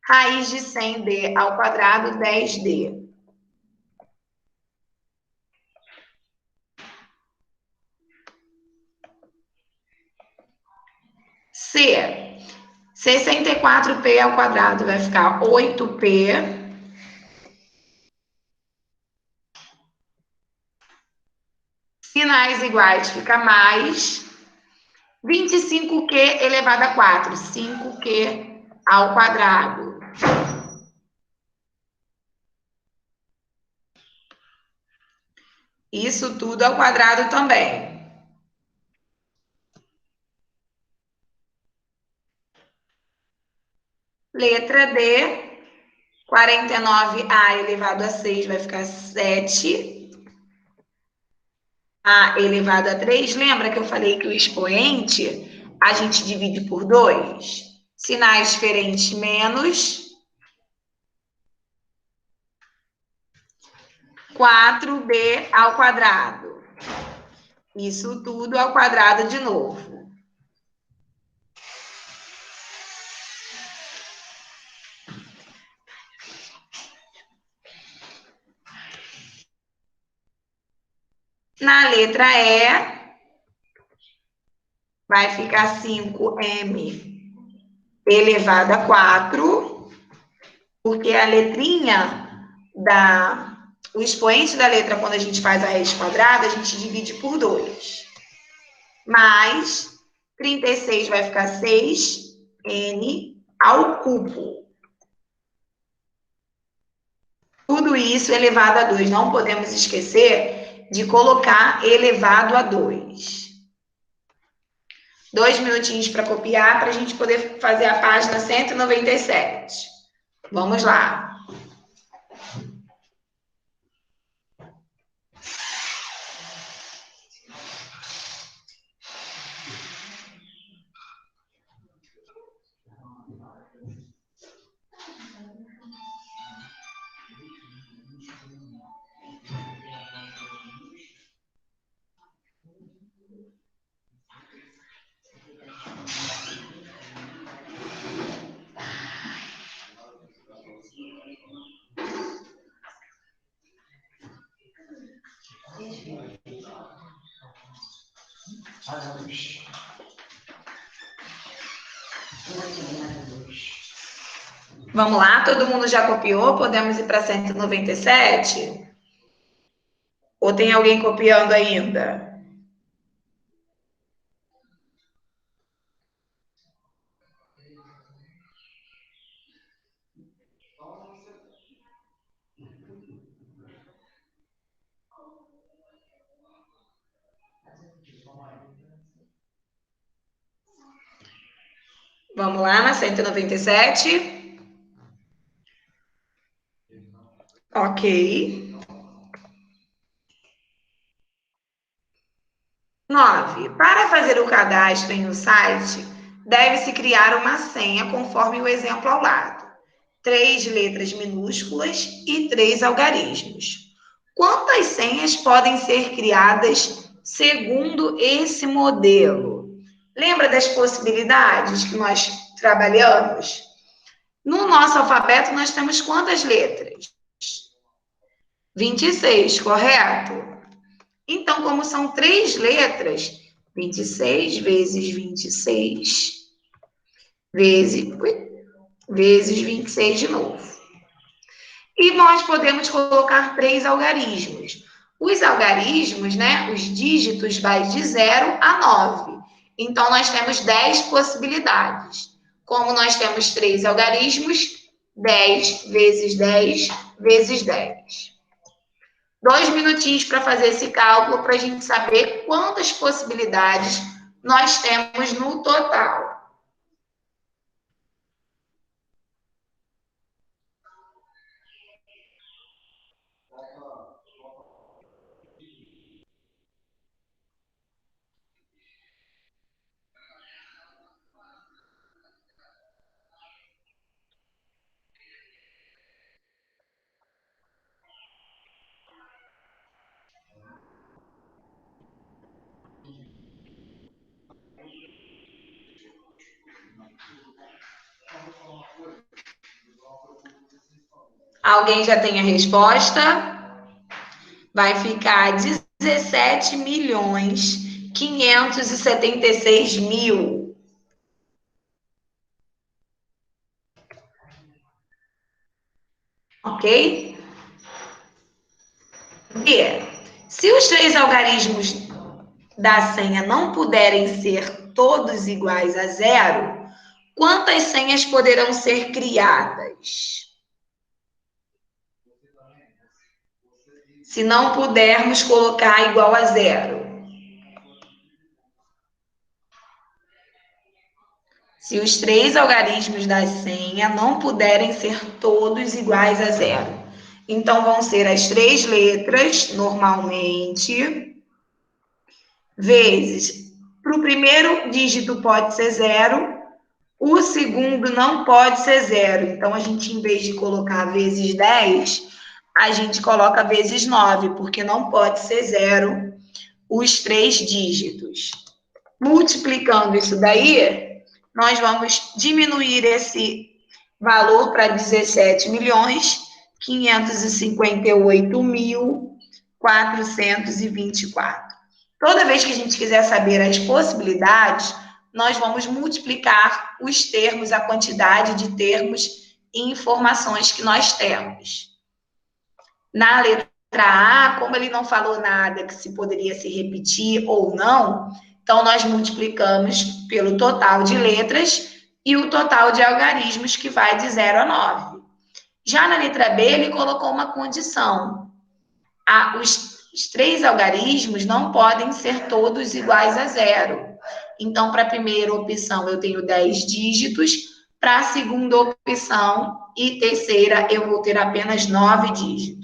A: Raiz de 100d ao quadrado, 10d. C, 64p ao quadrado vai ficar 8p. Sinais iguais fica mais. 25q elevado a 4, 5q ao quadrado. Isso tudo ao quadrado também. Letra D, 49a elevado a 6 vai ficar 7. A elevado a 3, lembra que eu falei que o expoente a gente divide por 2? Sinais diferentes menos. 4b ao quadrado. Isso tudo ao quadrado de novo. Na letra E, vai ficar 5m elevado a 4, porque a letrinha o expoente da letra, quando a gente faz a raiz quadrada, a gente divide por 2. Mais 36 vai ficar 6n ao cubo. Tudo isso elevado a 2. Não podemos esquecer de colocar elevado a 2. 2 minutinhos para copiar, para a gente poder fazer a página 197. Vamos lá. Vamos lá, todo mundo já copiou? Podemos ir para 197? Ou tem alguém copiando ainda? Vamos lá, na 197. Ok. 9. Para fazer o cadastro em um site, deve-se criar uma senha conforme o exemplo ao lado. 3 letras minúsculas e 3 algarismos. Quantas senhas podem ser criadas segundo esse modelo? Lembra das possibilidades que nós trabalhamos? No nosso alfabeto, nós temos quantas letras? 26, correto? Então, como são 3 letras, 26 vezes 26 vezes... vezes 26 de novo. E nós podemos colocar 3 algarismos. Os algarismos, né, os dígitos vai de 0 a 9. Então, nós temos 10 possibilidades. Como nós temos 3 algarismos, 10 vezes 10 vezes 10. 2 minutinhos para fazer esse cálculo, para a gente saber quantas possibilidades nós temos no total. Alguém já tem a resposta? Vai ficar 17.576.000. Ok? E se os 3 algarismos da senha não puderem ser todos iguais a 0, quantas senhas poderão ser criadas? Se não pudermos colocar igual a 0. Se os 3 algarismos da senha não puderem ser todos iguais a 0. Então, vão ser as 3 letras, normalmente, vezes. Para o primeiro dígito pode ser 0, o segundo não pode ser 0. Então, a gente, em vez de colocar vezes 10, a gente coloca vezes 9, porque não pode ser 0 os 3 dígitos. Multiplicando isso daí, nós vamos diminuir esse valor para 17.558.424. Toda vez que a gente quiser saber as possibilidades, nós vamos multiplicar os termos, a quantidade de termos e informações que nós temos. Na letra A, como ele não falou nada que se poderia se repetir ou não, então nós multiplicamos pelo total de letras e o total de algarismos, que vai de 0 a 9. Já na letra B, ele colocou uma condição. Os 3 algarismos não podem ser todos iguais a 0. Então, para a primeira opção, eu tenho 10 dígitos. Para a segunda opção e terceira, eu vou ter apenas 9 dígitos.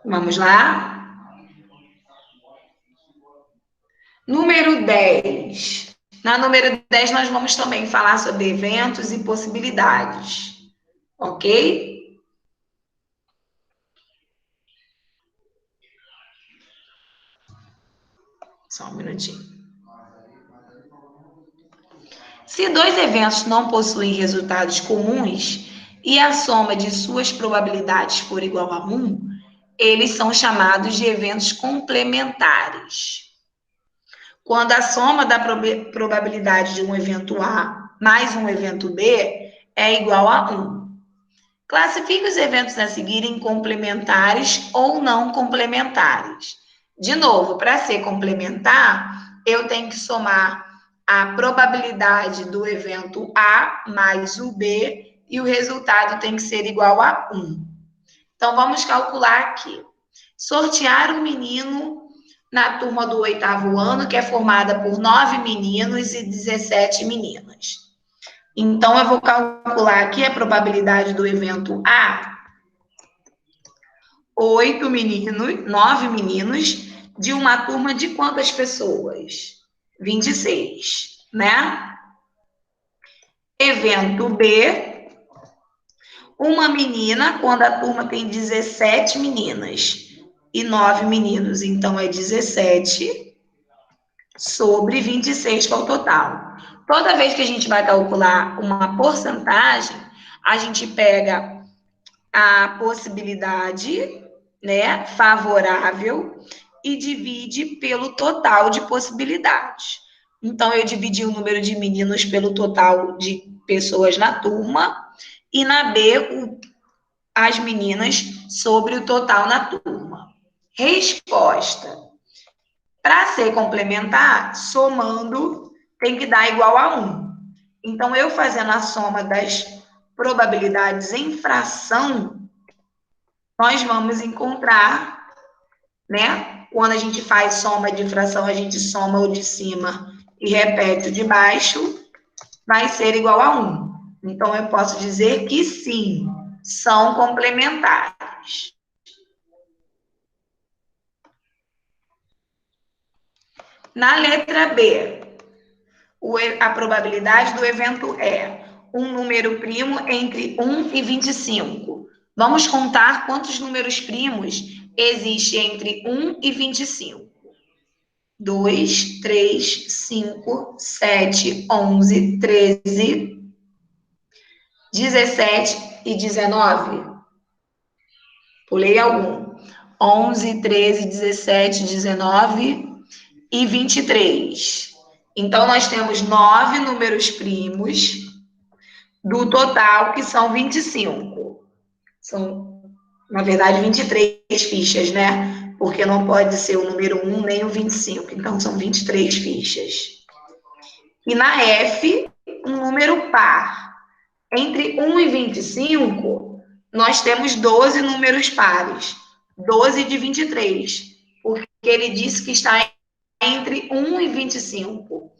A: Vamos lá? Número 10. Na número 10, nós vamos também falar sobre eventos e possibilidades. Ok? Só um minutinho. Se 2 eventos não possuem resultados comuns e a soma de suas probabilidades for igual a 1, eles são chamados de eventos complementares. Quando a soma da probabilidade de um evento A mais um evento B é igual a 1. Classifique os eventos a seguir em complementares ou não complementares. De novo, para ser complementar, eu tenho que somar a probabilidade do evento A mais o B e o resultado tem que ser igual a 1. Então, vamos calcular aqui. Sortear um menino na turma do 8º ano, que é formada por 9 meninos e 17 meninas. Então, eu vou calcular aqui a probabilidade do evento A. 8 meninos, 9 meninos, de uma turma de quantas pessoas? 26, né? Evento B. Uma menina, quando a turma tem 17 meninas e 9 meninos, então é 17 sobre 26, que é o total. Toda vez que a gente vai calcular uma porcentagem, A gente pega a possibilidade, né, favorável e divide pelo total de possibilidades. Então, eu dividi o número de meninos pelo total de pessoas na turma e na B, as meninas sobre o total na turma. Resposta. Para ser complementar, somando tem que dar igual a 1. Então, eu fazendo a soma das probabilidades em fração, nós vamos encontrar, né? Quando a gente faz soma de fração, a gente soma o de cima e repete o de baixo, vai ser igual a 1. Então, eu posso dizer que sim, são complementares. Na letra B, a probabilidade do evento é um número primo entre 1 e 25. Vamos contar quantos números primos existem entre 1 e 25. 2, 3, 5, 7, 11, 13, 17 e 19. Pulei algum. 11, 13, 17, 19 e 23. Então, nós temos 9 números primos do total, que são 25. São, na verdade, 23 fichas, né? Porque não pode ser o número 1 nem o 25. Então, são 23 fichas. E na F, um número par. Entre 1 e 25, nós temos 12 números pares. 12 de 23. Porque ele disse que está entre 1 e 25.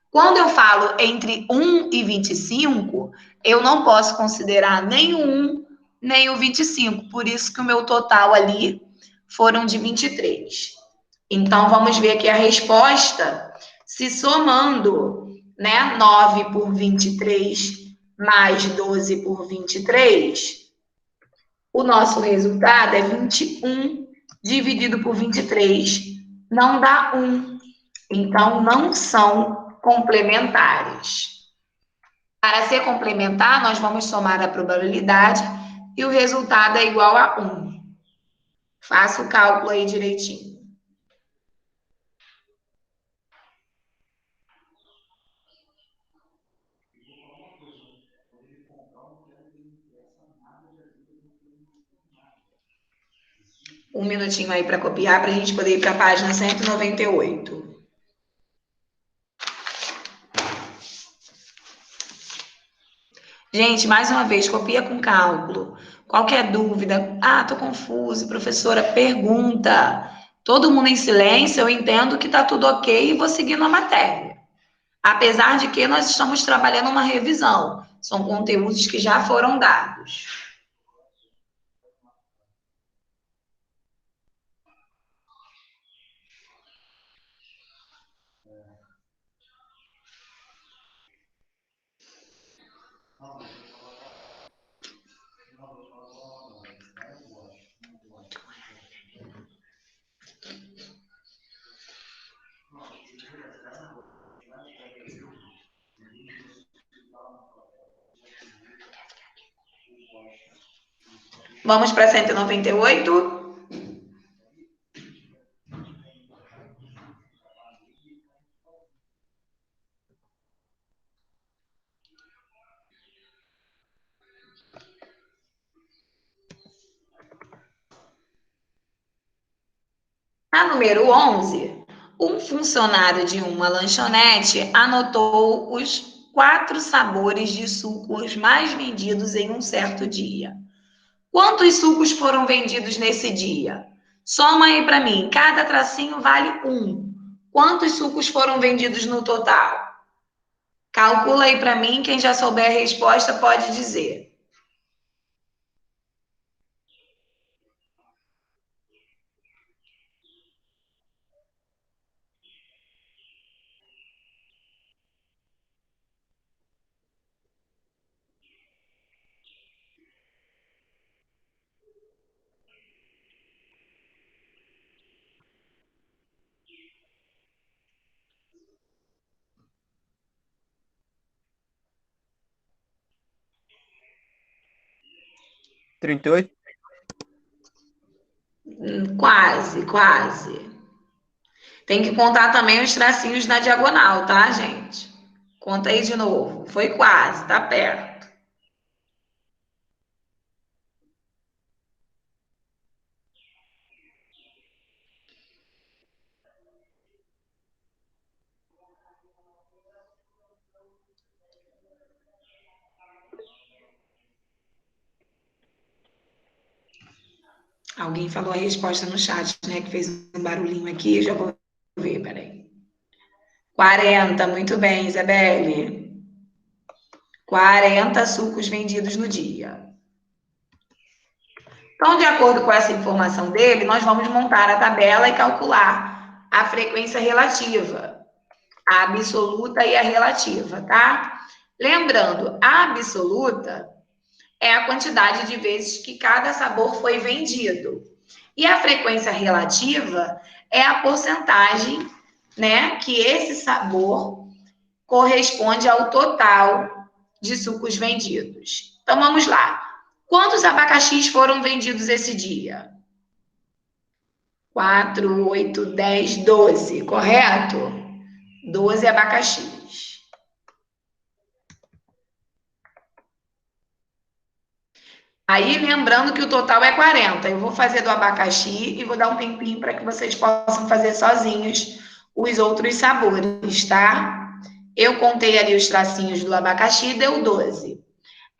A: Quando eu falo entre 1 e 25, eu não posso considerar nem o 1, nem o 25. Por isso que o meu total ali foram de 23. Então, vamos ver aqui a resposta. Se somando, né, 9 por 23 mais 12 por 23, o nosso resultado é 21 dividido por 23. Não dá 1. Então, não são complementares. Para ser complementar, nós vamos somar a probabilidade e o resultado é igual a 1. Faça o cálculo aí direitinho. Um minutinho aí para copiar, para a gente poder ir para a página 198. Gente, mais uma vez, copia com cálculo. Qualquer dúvida, tô confuso, professora, pergunta. Todo mundo em silêncio, eu entendo que está tudo ok e vou seguindo a matéria. Apesar de que nós estamos trabalhando uma revisão. São conteúdos que já foram dados. Vamos para 198? A número 11, um funcionário de uma lanchonete anotou os 4 sabores de sucos mais vendidos em um certo dia. Quantos sucos foram vendidos nesse dia? Soma aí para mim, cada tracinho vale 1. Quantos sucos foram vendidos no total? Calcula aí para mim, quem já souber a resposta pode dizer.
B: 38.
A: Quase, quase. Tem que contar também os tracinhos na diagonal, tá, gente? Conta aí de novo. Foi quase, tá perto. Alguém falou a resposta no chat, né? Que fez um barulhinho aqui. Eu já vou ver, peraí. 40, muito bem, Isabelle. 40 sucos vendidos no dia. Então, de acordo com essa informação dele, nós vamos montar a tabela e calcular a frequência relativa, a absoluta e a relativa, tá? Lembrando, a absoluta é a quantidade de vezes que cada sabor foi vendido. E a frequência relativa é a porcentagem, né, que esse sabor corresponde ao total de sucos vendidos. Então vamos lá. Quantos abacaxis foram vendidos esse dia? 4, 8, 10, 12, correto? 12 abacaxis. Aí, lembrando que o total é 40. Eu vou fazer do abacaxi e vou dar um tempinho para que vocês possam fazer sozinhos os outros sabores, tá? Eu contei ali os tracinhos do abacaxi, deu 12.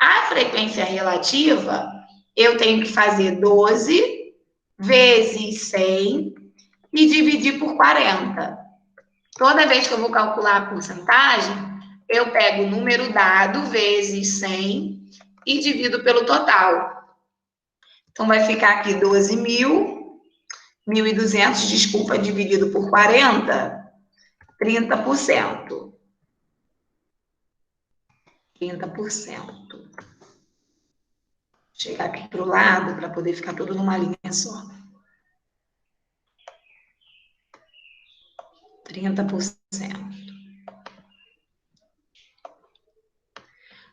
A: A frequência relativa, eu tenho que fazer 12 vezes 100 e dividir por 40. Toda vez que eu vou calcular a porcentagem, eu pego o número dado vezes 100 e divido pelo total. Então, vai ficar aqui 12.000, 1.200, desculpa, dividido por 40, 30%. 30%. Chegar aqui para o lado para poder ficar tudo numa linha só. 30%.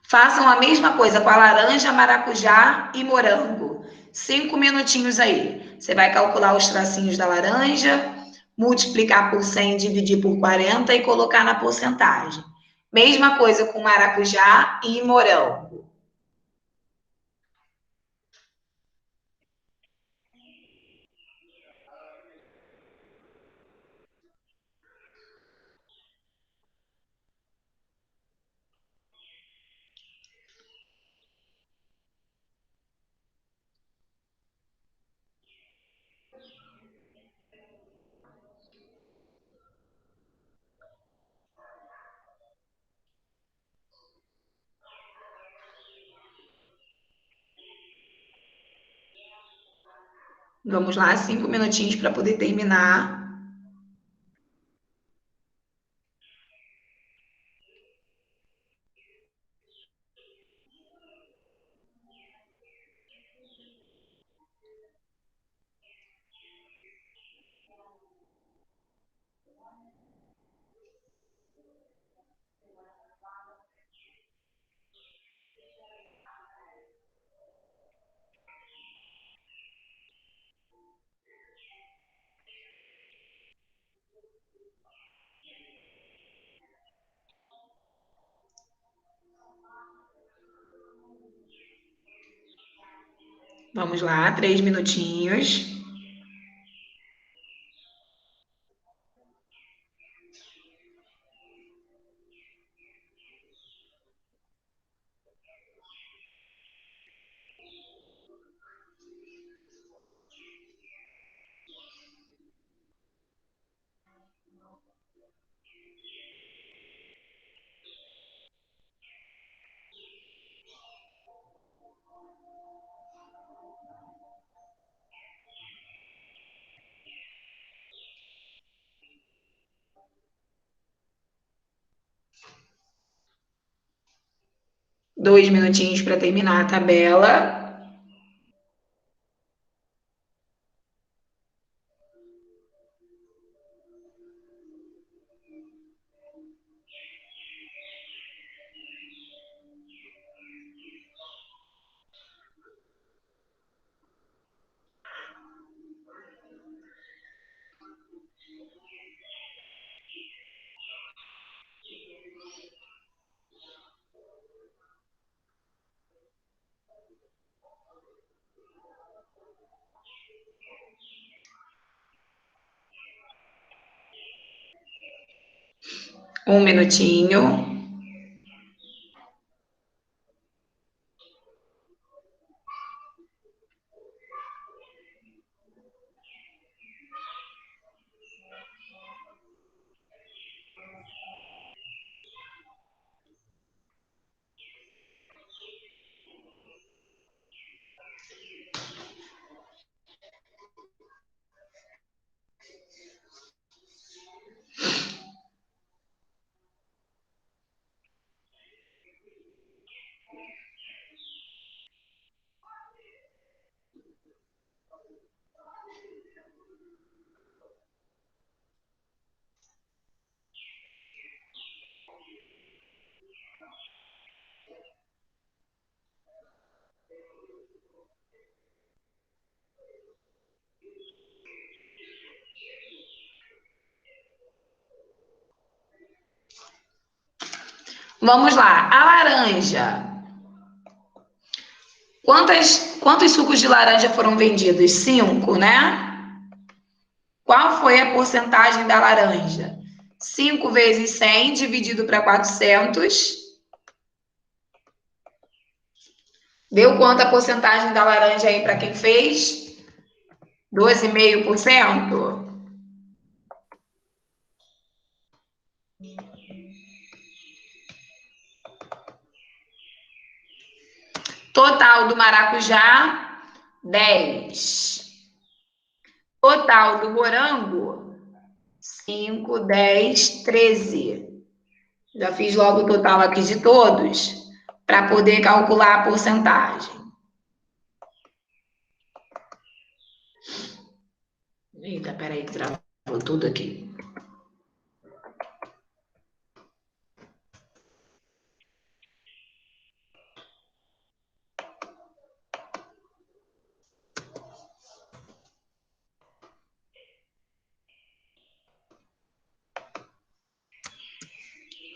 A: Façam a mesma coisa com a laranja, maracujá e morango. 5 minutinhos aí. Você vai calcular os tracinhos da laranja, multiplicar por 100, dividir por 40 e colocar na porcentagem. Mesma coisa com maracujá e morango. Vamos lá, 5 minutinhos para poder terminar. Vamos lá, 3 minutinhos. Dois minutinhos para terminar a tabela. Um minutinho. Vamos lá. A laranja. Quantos sucos de laranja foram vendidos? 5, né? Qual foi a porcentagem da laranja? 5 vezes 100 dividido para 400. Deu quanto a porcentagem da laranja aí para quem fez? 12,5%. Total do maracujá, 10. Total do morango, 5, 10, 13. Já fiz logo o total aqui de todos, para poder calcular a porcentagem. Eita, peraí, travou tudo aqui.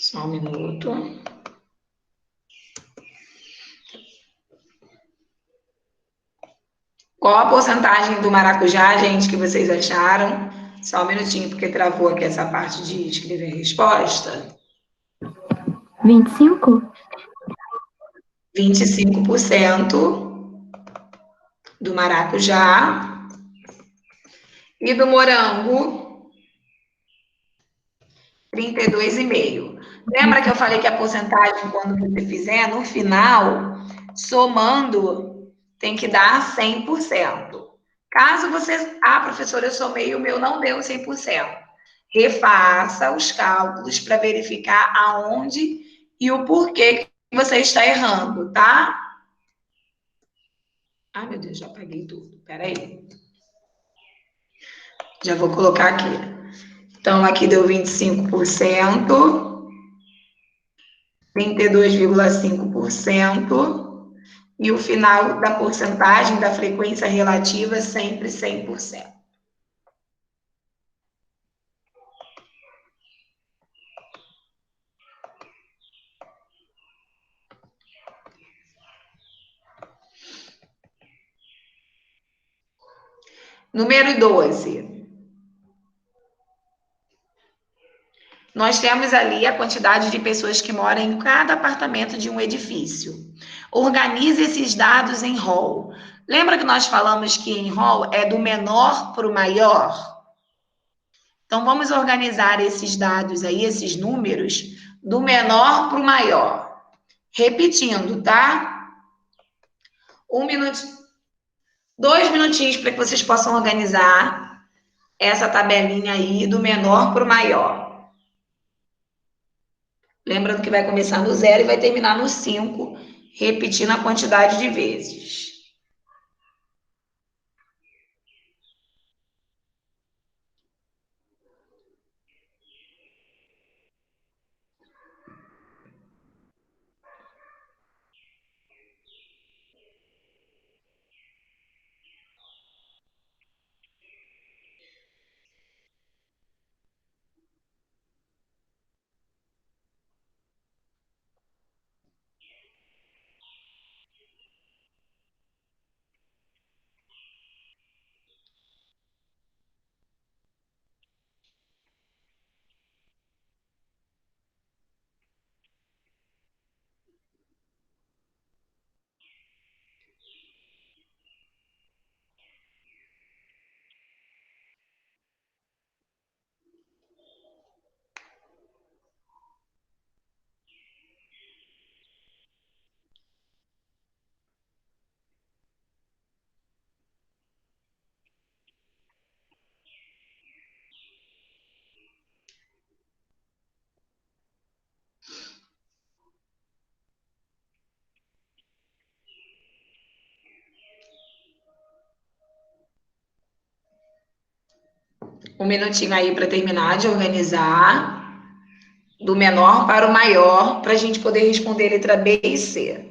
A: Só um minuto. Qual a porcentagem do maracujá, gente, que vocês acharam? Só um minutinho, porque travou aqui essa parte de escrever a resposta.
C: 25?
A: 25% do maracujá. E do morango, 32,5%. Lembra que eu falei que a porcentagem, quando você fizer, no final, somando, tem que dar 100%. Caso você... Ah, professora, eu somei e o meu não deu 100%. Refaça os cálculos para verificar aonde e o porquê que você está errando, tá? Ah, meu Deus, já apaguei tudo. Peraí. Já vou colocar aqui. Então, aqui deu 25%, 32,5%, e o final da porcentagem da frequência relativa sempre 100%. Número 12. Nós temos ali a quantidade de pessoas que moram em cada apartamento de um edifício. Organize esses dados em rol. Lembra que nós falamos que em rol é do menor para o maior? Então, vamos organizar esses dados aí, esses números, do menor para o maior. Repetindo, tá? 2 minutinhos para que vocês possam organizar essa tabelinha aí do menor para o maior. Lembrando que vai começar no 0 e vai terminar no 5, repetindo a quantidade de vezes. Um minutinho aí para terminar de organizar, do menor para o maior, para a gente poder responder letra B e C.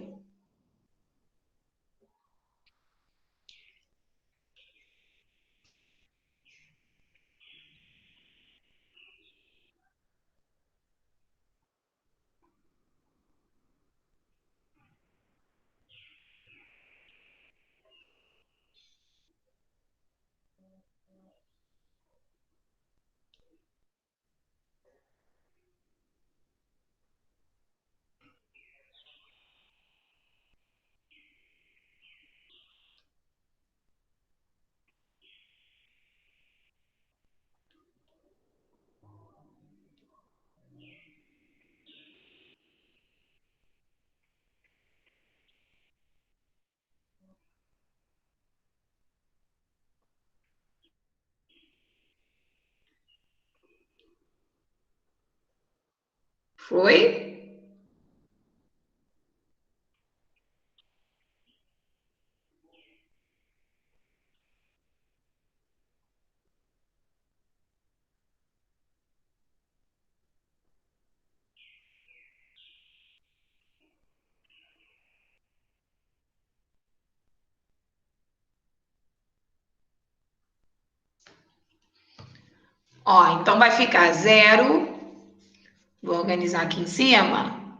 A: Foi? Ó, então vai ficar 0. Vou organizar aqui em cima.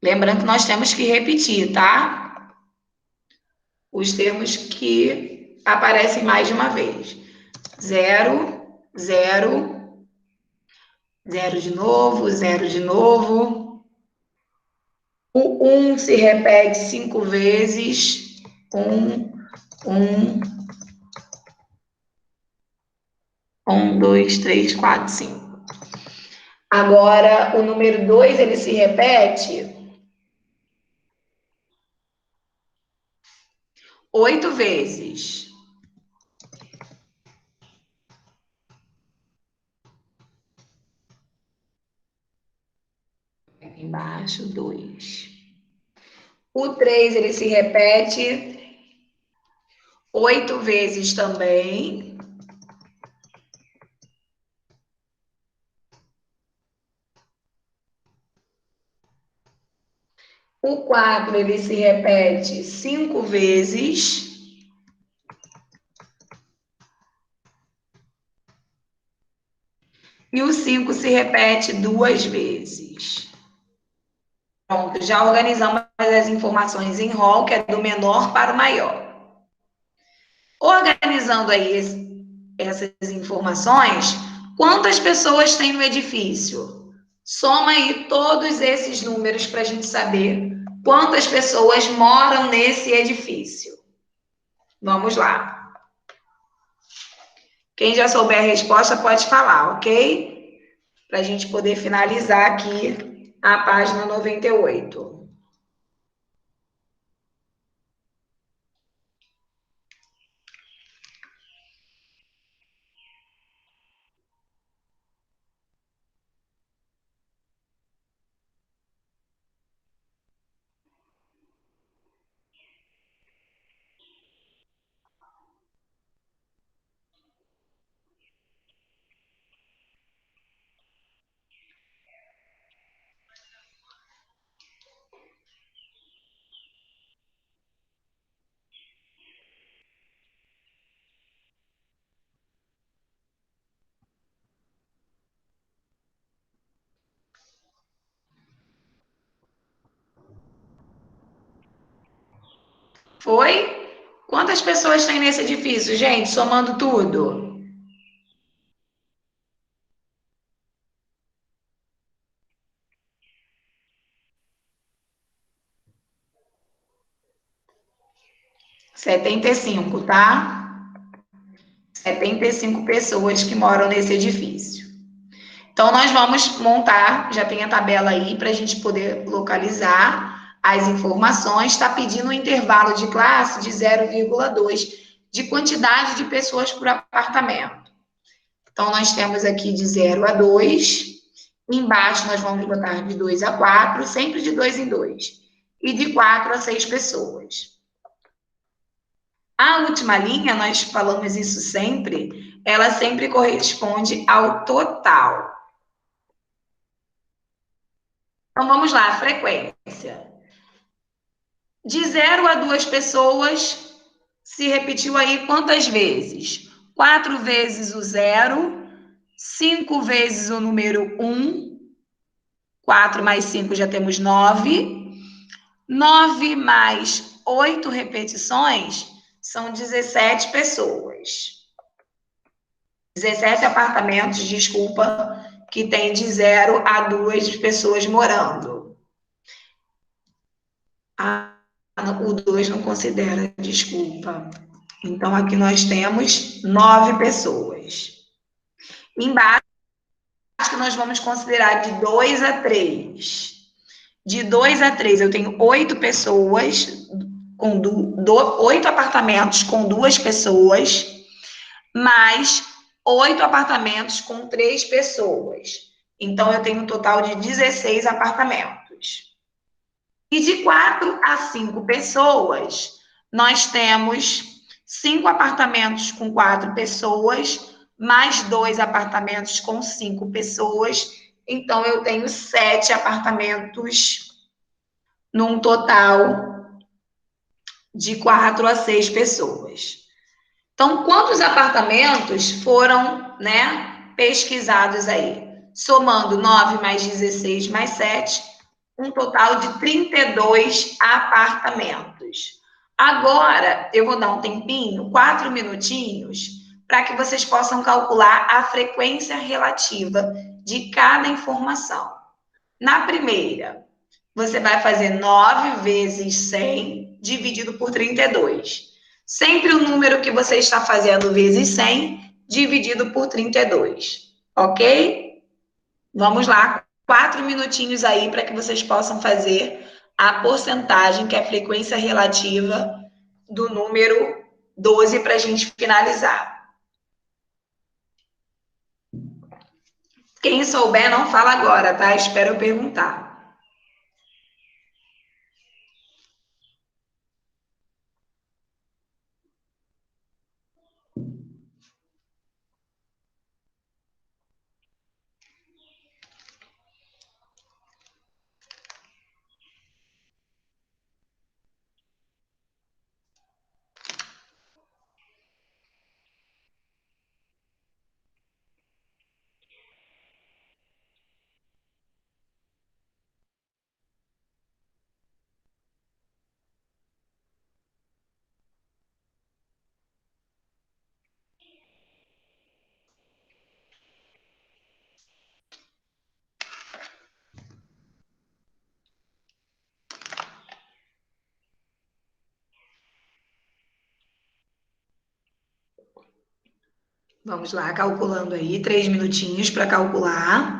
A: Lembrando que nós temos que repetir, tá? Os termos que aparecem mais de uma vez. 0, 0, 0 de novo, 0 de novo. O 1 se repete 5 vezes. 1, 1, 1, 2, 3, 4, 5. Agora, o número 2, ele se repete 8 vezes. Aqui embaixo, 2. O 3, ele se repete 8 vezes também. O 4, ele se repete 5 vezes. E o 5 se repete 2 vezes. Pronto, já organizamos as informações em rol, que é do menor para o maior. Organizando aí essas informações, quantas pessoas tem no edifício? Soma aí todos esses números para a gente saber quantas pessoas moram nesse edifício. Vamos lá. Quem já souber a resposta pode falar, ok? Para a gente poder finalizar aqui a página 98. Foi? Quantas pessoas tem nesse edifício, gente, somando tudo? Setenta e cinco, tá? 75 pessoas que moram nesse edifício. Então, nós vamos montar, já tem a tabela aí, para a gente poder localizar as informações. Está pedindo um intervalo de classe de 0,2 de quantidade de pessoas por apartamento. Então, nós temos aqui de 0 a 2. Embaixo, nós vamos botar de 2 a 4, sempre de 2 em 2. E de 4 a 6 pessoas. A última linha, nós falamos isso sempre, ela sempre corresponde ao total. Então, vamos lá, frequência. De 0 a 2 pessoas, se repetiu aí quantas vezes? 4 vezes o 0, 5 vezes o número 1, 4 mais 5 já temos 9, 9 mais 8 repetições são 17 pessoas. 17 apartamentos, desculpa, que tem de 0 a 2 pessoas morando. O 2 não considera, desculpa. Então, aqui nós temos 9 pessoas. Embaixo, nós vamos considerar de 2 a 3. De 2 a 3, eu tenho 8 pessoas, com 8 apartamentos com 2 pessoas, mais 8 apartamentos com 3 pessoas. Então, eu tenho um total de 16 apartamentos. E de 4 a 5 pessoas, nós temos 5 apartamentos com 4 pessoas, mais 2 apartamentos com 5 pessoas. Então, eu tenho 7 apartamentos num total de 4 a 6 pessoas. Então, quantos apartamentos foram, pesquisados aí? Somando 9 mais 16 mais 7, um total de 32 apartamentos. Agora, eu vou dar um tempinho, 4 minutinhos, para que vocês possam calcular a frequência relativa de cada informação. Na primeira, você vai fazer 9 vezes 100 dividido por 32. Sempre o número que você está fazendo vezes 100 dividido por 32. Ok? Vamos lá, 4 minutinhos aí para que vocês possam fazer a porcentagem, que é a frequência relativa do número 12 para a gente finalizar. Quem souber, não fala agora, tá? Espero eu perguntar. Vamos lá, calculando aí, 3 minutinhos para calcular.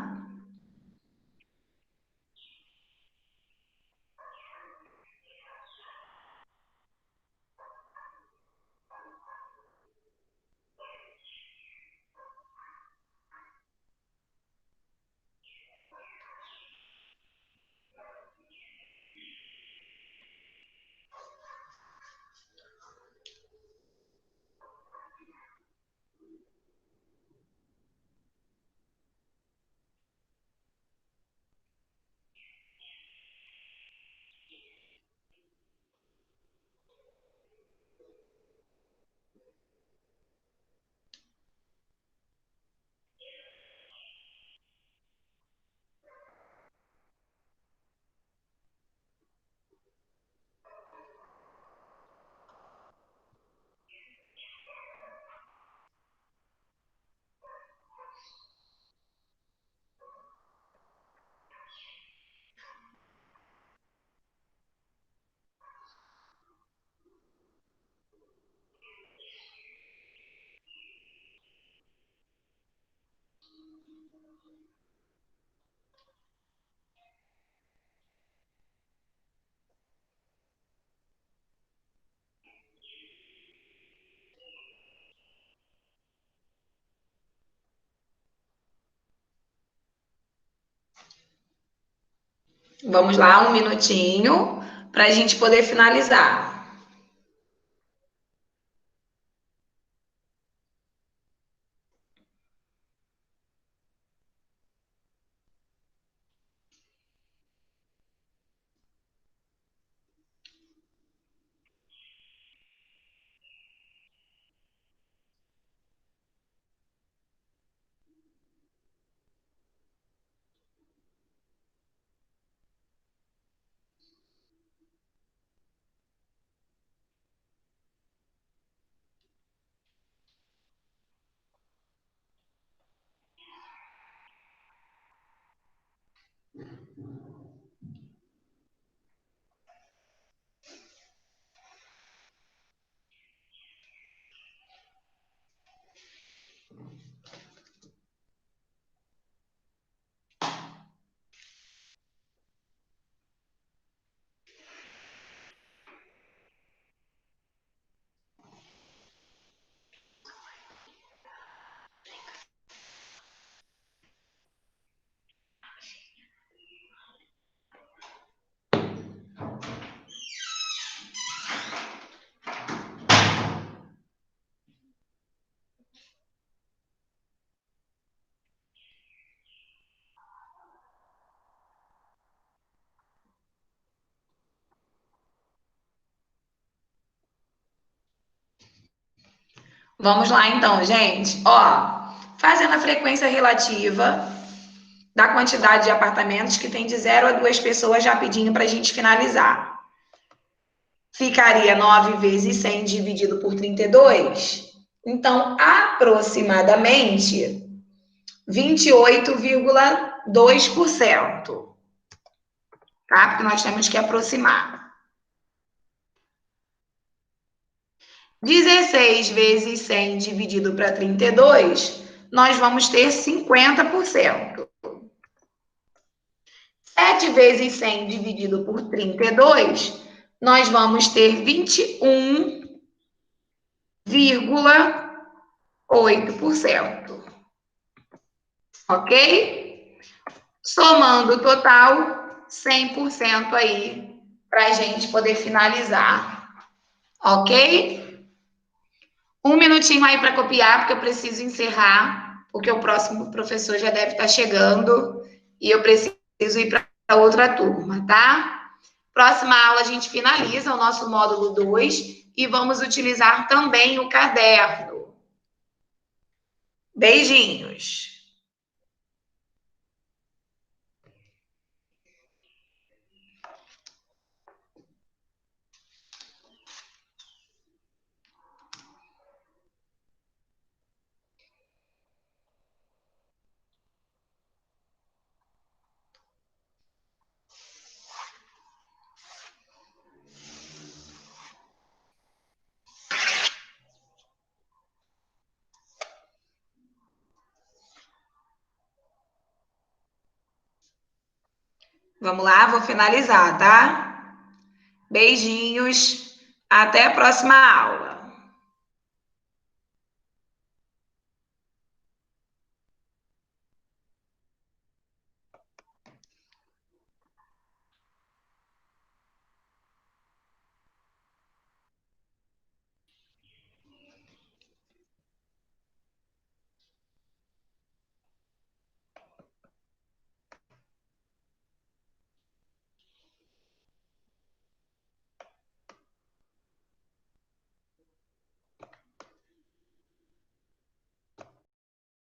A: Vamos lá, um minutinho para a gente poder finalizar. Vamos lá, então, gente. Ó, fazendo a frequência relativa da quantidade de apartamentos que tem de 0 a 2 pessoas, rapidinho para a gente finalizar. Ficaria 9 vezes 100 dividido por 32. Então, aproximadamente 28,2%. Tá? Porque nós temos que aproximar. 16 vezes 100 dividido para 32, nós vamos ter 50%. 7 vezes 100 dividido por 32, nós vamos ter 21,8%. Ok? Somando o total, 100% aí, para a gente poder finalizar. Ok? Um minutinho aí para copiar, porque eu preciso encerrar, porque o próximo professor já deve estar chegando e eu preciso ir para outra turma, tá? Próxima aula a gente finaliza o nosso módulo 2 e vamos utilizar também o caderno. Beijinhos! Vamos lá, vou finalizar, tá? Beijinhos, até a próxima aula.